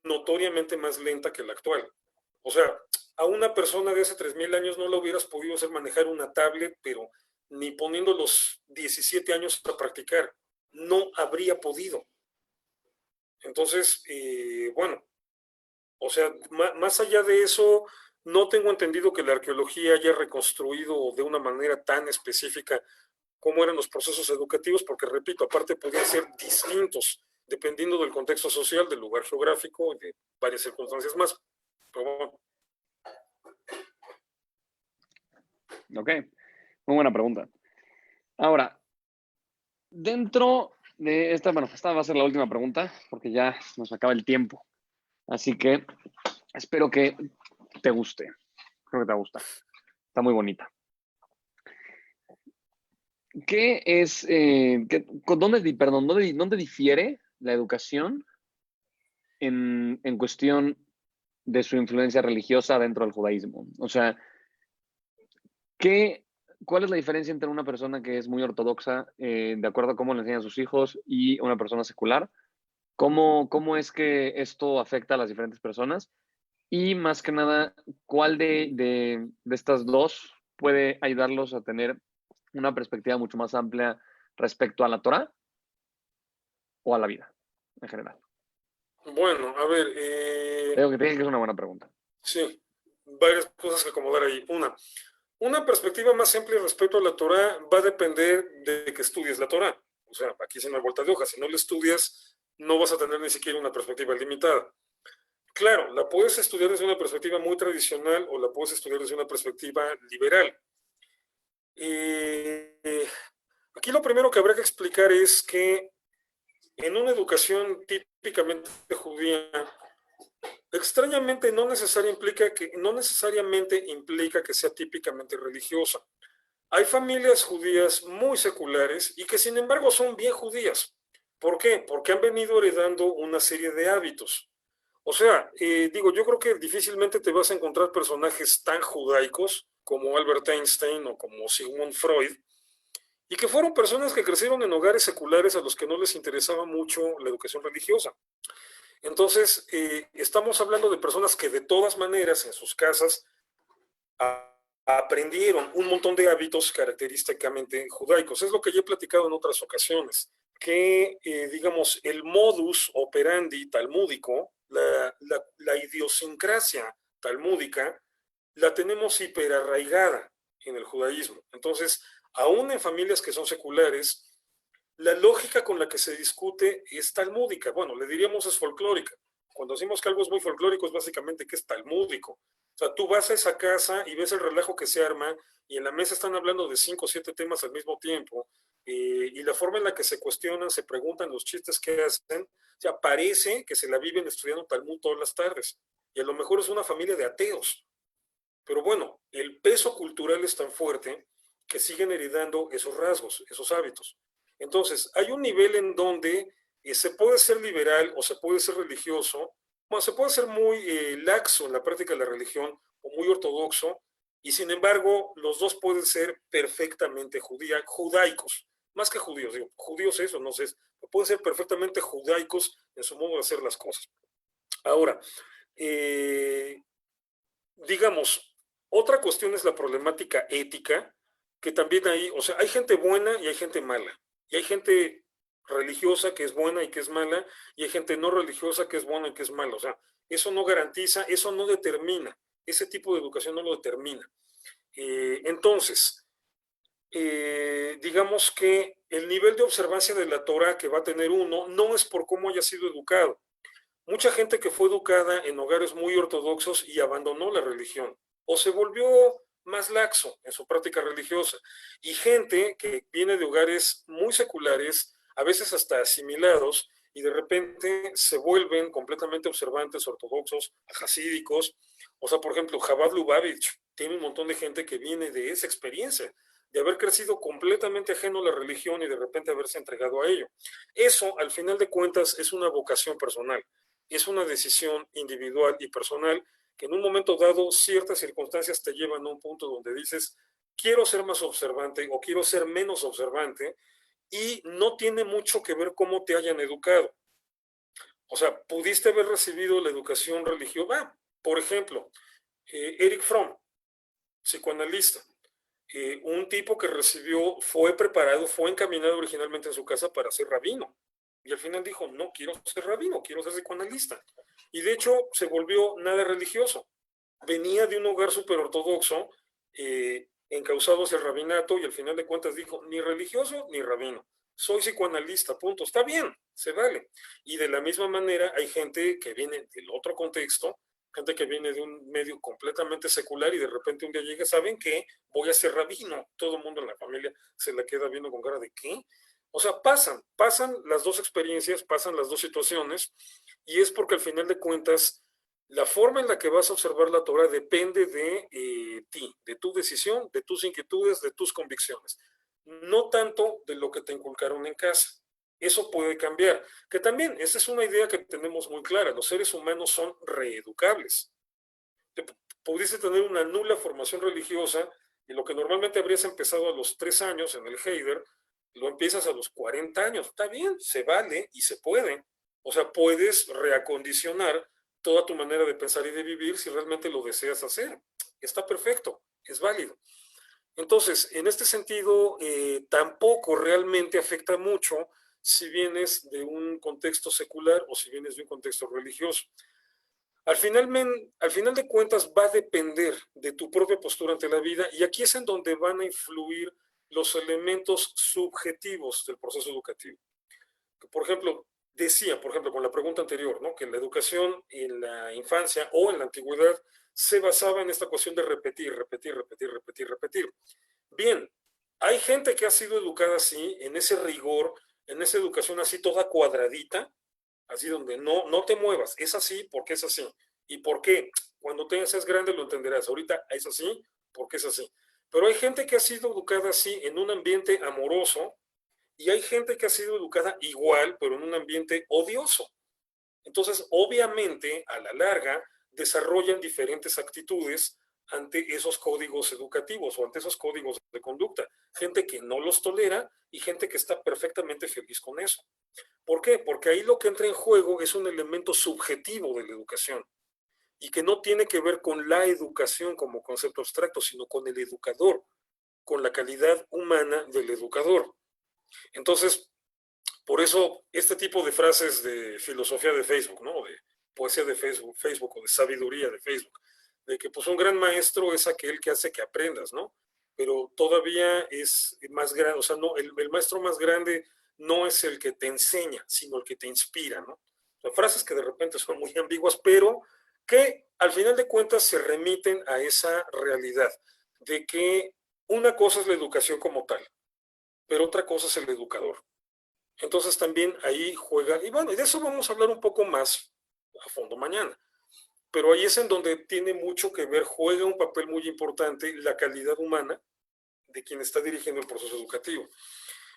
notoriamente más lenta que la actual. O sea, a una persona de hace 3000 años no le hubieras podido hacer manejar una tablet, pero ni poniendo los 17 años a practicar, no habría podido. Entonces, bueno, o sea, más allá de eso, no tengo entendido que la arqueología haya reconstruido de una manera tan específica cómo eran los procesos educativos, porque repito, aparte podían ser distintos dependiendo del contexto social, del lugar geográfico y de varias circunstancias más. Pero bueno. Ok, muy buena pregunta. Ahora, dentro de esta, bueno, esta va a ser la última pregunta porque ya nos acaba el tiempo. Así que espero que te guste. Creo que te va a gustar. Está muy bonita. ¿Qué es, dónde difiere la educación en cuestión de su influencia religiosa dentro del judaísmo? O sea, ¿cuál es la diferencia entre una persona que es muy ortodoxa, de acuerdo a cómo le enseñan a sus hijos, y una persona secular? ¿Cómo es que esto afecta a las diferentes personas? Y más que nada, ¿cuál de estas dos puede ayudarlos a tener una perspectiva mucho más amplia respecto a la Torah o a la vida en general? Bueno, a ver. Te dije que es una buena pregunta. Sí, varias cosas que acomodar ahí. Una perspectiva más amplia respecto a la Torah va a depender de que estudies la Torah. O sea, aquí sí no hay vuelta de hoja. Si no la estudias, no vas a tener ni siquiera una perspectiva limitada. Claro, la puedes estudiar desde una perspectiva muy tradicional o la puedes estudiar desde una perspectiva liberal. Aquí lo primero que habrá que explicar es que en una educación típicamente judía, extrañamente no necesariamente implica que sea típicamente religiosa. Hay familias judías muy seculares y que sin embargo son bien judías. ¿Por qué? Porque han venido heredando una serie de hábitos. O sea, yo creo que difícilmente te vas a encontrar personajes tan judaicos como Albert Einstein o como Sigmund Freud, y que fueron personas que crecieron en hogares seculares a los que no les interesaba mucho la educación religiosa. Entonces, estamos hablando de personas que de todas maneras en sus casas aprendieron un montón de hábitos característicamente judaicos. Es lo que ya he platicado en otras ocasiones, que, el modus operandi talmúdico, la idiosincrasia talmúdica, la tenemos hiperarraigada en el judaísmo. Entonces, aún en familias que son seculares, la lógica con la que se discute es talmúdica. Bueno, le diríamos es folclórica. Cuando decimos que algo es muy folclórico es básicamente que es talmúdico. O sea, tú vas a esa casa y ves el relajo que se arma y en la mesa están hablando de 5 o 7 temas al mismo tiempo y la forma en la que se cuestionan, se preguntan los chistes que hacen, o sea, parece que se la viven estudiando Talmud todas las tardes. Y a lo mejor es una familia de ateos. Pero bueno, el peso cultural es tan fuerte que siguen heredando esos rasgos, esos hábitos. Entonces, hay un nivel en donde se puede ser liberal o se puede ser religioso, bueno, se puede ser muy laxo en la práctica de la religión o muy ortodoxo, y sin embargo, los dos pueden ser perfectamente judaicos, más que judíos, digo, judíos eso, no sé, pueden ser perfectamente judaicos en su modo de hacer las cosas. Ahora, eh, digamos, otra cuestión es la problemática ética, que también hay, o sea, hay gente buena y hay gente mala. Y hay gente religiosa que es buena y que es mala, y hay gente no religiosa que es buena y que es mala. O sea, eso no garantiza, eso no determina, ese tipo de educación no lo determina. Entonces, digamos que el nivel de observancia de la Torah que va a tener uno no es por cómo haya sido educado. Mucha gente que fue educada en hogares muy ortodoxos y abandonó la religión o se volvió más laxo en su práctica religiosa. Y gente que viene de hogares muy seculares, a veces hasta asimilados, y de repente se vuelven completamente observantes, ortodoxos, hasídicos. O sea, por ejemplo, Chabad Lubavitch tiene un montón de gente que viene de esa experiencia, de haber crecido completamente ajeno a la religión y de repente haberse entregado a ello. Eso, al final de cuentas, es una vocación personal. Es una decisión individual y personal que en un momento dado ciertas circunstancias te llevan a un punto donde dices, quiero ser más observante o quiero ser menos observante, y no tiene mucho que ver cómo te hayan educado. O sea, pudiste haber recibido la educación religiosa. Por ejemplo, Eric Fromm, psicoanalista, un tipo que fue preparado, fue encaminado originalmente en su casa para ser rabino. Y al final dijo, no quiero ser rabino, quiero ser psicoanalista. Y de hecho se volvió nada religioso. Venía de un hogar súper ortodoxo, encausado hacia el rabinato, y al final de cuentas dijo, ni religioso ni rabino. Soy psicoanalista, punto. Está bien, se vale. Y de la misma manera hay gente que viene del otro contexto, gente que viene de un medio completamente secular y de repente un día llega, ¿saben qué? Voy a ser rabino. Todo el mundo en la familia se la queda viendo con cara de ¿qué? O sea, pasan las dos experiencias, pasan las dos situaciones, y es porque al final de cuentas la forma en la que vas a observar la Torah depende de ti, de tu decisión, de tus inquietudes, de tus convicciones, no tanto de lo que te inculcaron en casa. Eso puede cambiar, que también esa es una idea que tenemos muy clara, los seres humanos son reeducables. Pudiste tener una nula formación religiosa y lo que normalmente habrías empezado a los 3 años en el Heider, lo empiezas a los 40 años. Está bien, se vale y se puede. O sea, puedes reacondicionar toda tu manera de pensar y de vivir si realmente lo deseas hacer. Está perfecto, es válido. Entonces, en este sentido, tampoco realmente afecta mucho si vienes de un contexto secular o si vienes de un contexto religioso. Al final de cuentas va a depender de tu propia postura ante la vida, y aquí es en donde van a influir los elementos subjetivos del proceso educativo. Por ejemplo, decía, por ejemplo, con la pregunta anterior, ¿no? Que la educación en la infancia o en la antigüedad se basaba en esta cuestión de repetir, repetir, repetir, repetir, repetir. Bien, hay gente que ha sido educada así, en ese rigor, en esa educación así toda cuadradita, así donde no te muevas, es así porque es así. ¿Y por qué? Cuando te seas grande lo entenderás. Ahorita es así porque es así. Pero hay gente que ha sido educada así en un ambiente amoroso y hay gente que ha sido educada igual, pero en un ambiente odioso. Entonces, obviamente, a la larga, desarrollan diferentes actitudes ante esos códigos educativos o ante esos códigos de conducta. Gente que no los tolera y gente que está perfectamente feliz con eso. ¿Por qué? Porque ahí lo que entra en juego es un elemento subjetivo de la educación y que no tiene que ver con la educación como concepto abstracto, sino con el educador, con la calidad humana del educador. Entonces, por eso este tipo de frases de filosofía de Facebook, ¿no? De poesía de Facebook o de sabiduría de Facebook, de que pues un gran maestro es aquel que hace que aprendas, ¿no? Pero todavía es más grande, o sea, no, el maestro más grande no es el que te enseña, sino el que te inspira, ¿no? O sea, frases que de repente son muy ambiguas, pero que al final de cuentas se remiten a esa realidad de que una cosa es la educación como tal, pero otra cosa es el educador. Entonces también ahí juega, y bueno, y de eso vamos a hablar un poco más a fondo mañana, pero ahí es en donde tiene mucho que ver, juega un papel muy importante la calidad humana de quien está dirigiendo el proceso educativo.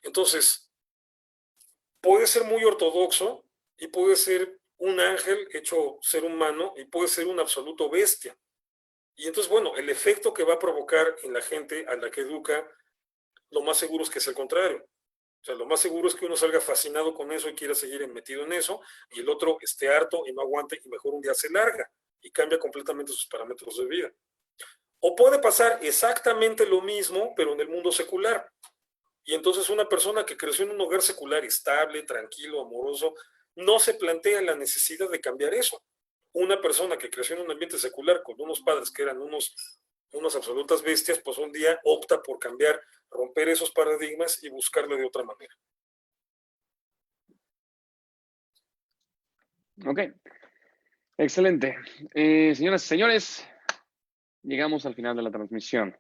Entonces, puede ser muy ortodoxo y puede ser un ángel hecho ser humano y puede ser un absoluto bestia. Y entonces, bueno, el efecto que va a provocar en la gente a la que educa, lo más seguro es que es el contrario. O sea, lo más seguro es que uno salga fascinado con eso y quiera seguir metido en eso, y el otro esté harto y no aguante y mejor un día se larga y cambia completamente sus parámetros de vida. O puede pasar exactamente lo mismo, pero en el mundo secular. Y entonces una persona que creció en un hogar secular estable, tranquilo, amoroso, no se plantea la necesidad de cambiar eso. Una persona que creció en un ambiente secular con unos padres que eran unas absolutas bestias, pues un día opta por cambiar, romper esos paradigmas y buscarle de otra manera. Ok, excelente. Señoras y señores, llegamos al final de la transmisión.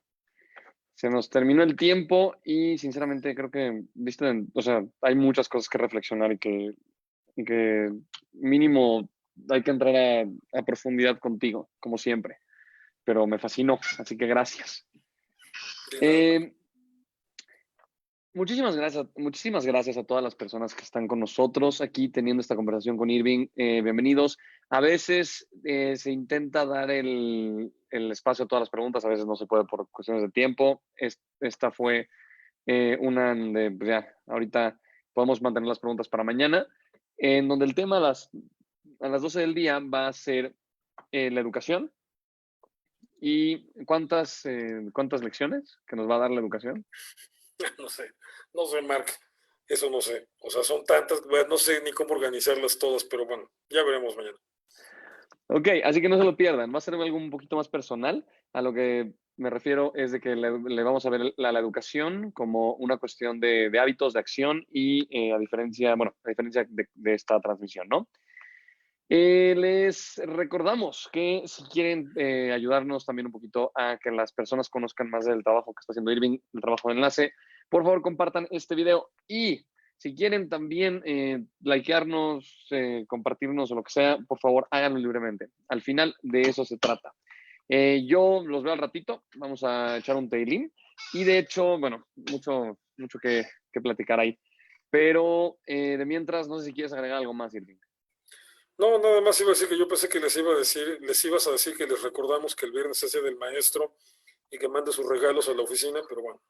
Se nos terminó el tiempo y sinceramente creo que, viste, o sea, hay muchas cosas que reflexionar y que mínimo hay que entrar a profundidad contigo, como siempre. Pero me fascinó, así que gracias. Muchísimas gracias a todas las personas que están con nosotros aquí teniendo esta conversación con Irving. Bienvenidos. A veces se intenta dar el espacio a todas las preguntas, a veces no se puede por cuestiones de tiempo. Esta fue una de, pues ya, ahorita podemos mantener las preguntas para mañana, en donde el tema a las 12 del día va a ser la educación y cuántas lecciones que nos va a dar la educación. No sé, Mark, eso no sé. O sea, son tantas, no sé ni cómo organizarlas todas, pero bueno, ya veremos mañana. Ok, así que no se lo pierdan. Va a ser algo un poquito más personal. A lo que me refiero es de que le vamos a ver la educación como una cuestión de hábitos, de acción y a diferencia de esta transmisión, ¿no? Les recordamos que si quieren ayudarnos también un poquito a que las personas conozcan más del trabajo que está haciendo Irving, el trabajo de enlace, por favor compartan este video y si quieren también likearnos, compartirnos o lo que sea, por favor háganlo libremente. Al final de eso se trata. Yo los veo al ratito, vamos a echar un tailín y de hecho, bueno, mucho que platicar ahí. Pero de mientras, no sé si quieres agregar algo más, Irving. No, nada más iba a decir que yo pensé que les ibas a decir que les recordamos que el viernes es día del maestro y que mande sus regalos a la oficina, pero bueno.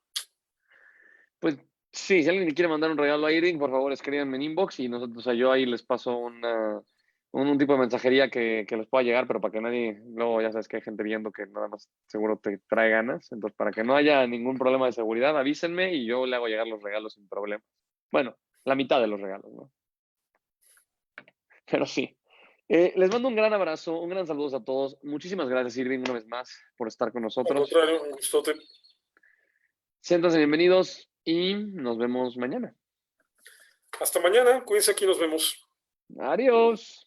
Pues sí, si alguien le quiere mandar un regalo a Irving, por favor escríbanme en inbox y nosotros, o sea, yo ahí les paso un tipo de mensajería que les pueda llegar, pero para que nadie, luego ya sabes que hay gente viendo que nada más seguro te trae ganas, entonces para que no haya ningún problema de seguridad, avísenme y yo le hago llegar los regalos sin problema. Bueno, la mitad de los regalos, ¿no? Pero sí. Les mando un gran abrazo, un gran saludo a todos. Muchísimas gracias, Irving, una vez más por estar con Al nosotros. contrario, un gustote. Siéntanse bienvenidos y nos vemos mañana. Hasta mañana, cuídense aquí, nos vemos. Adiós.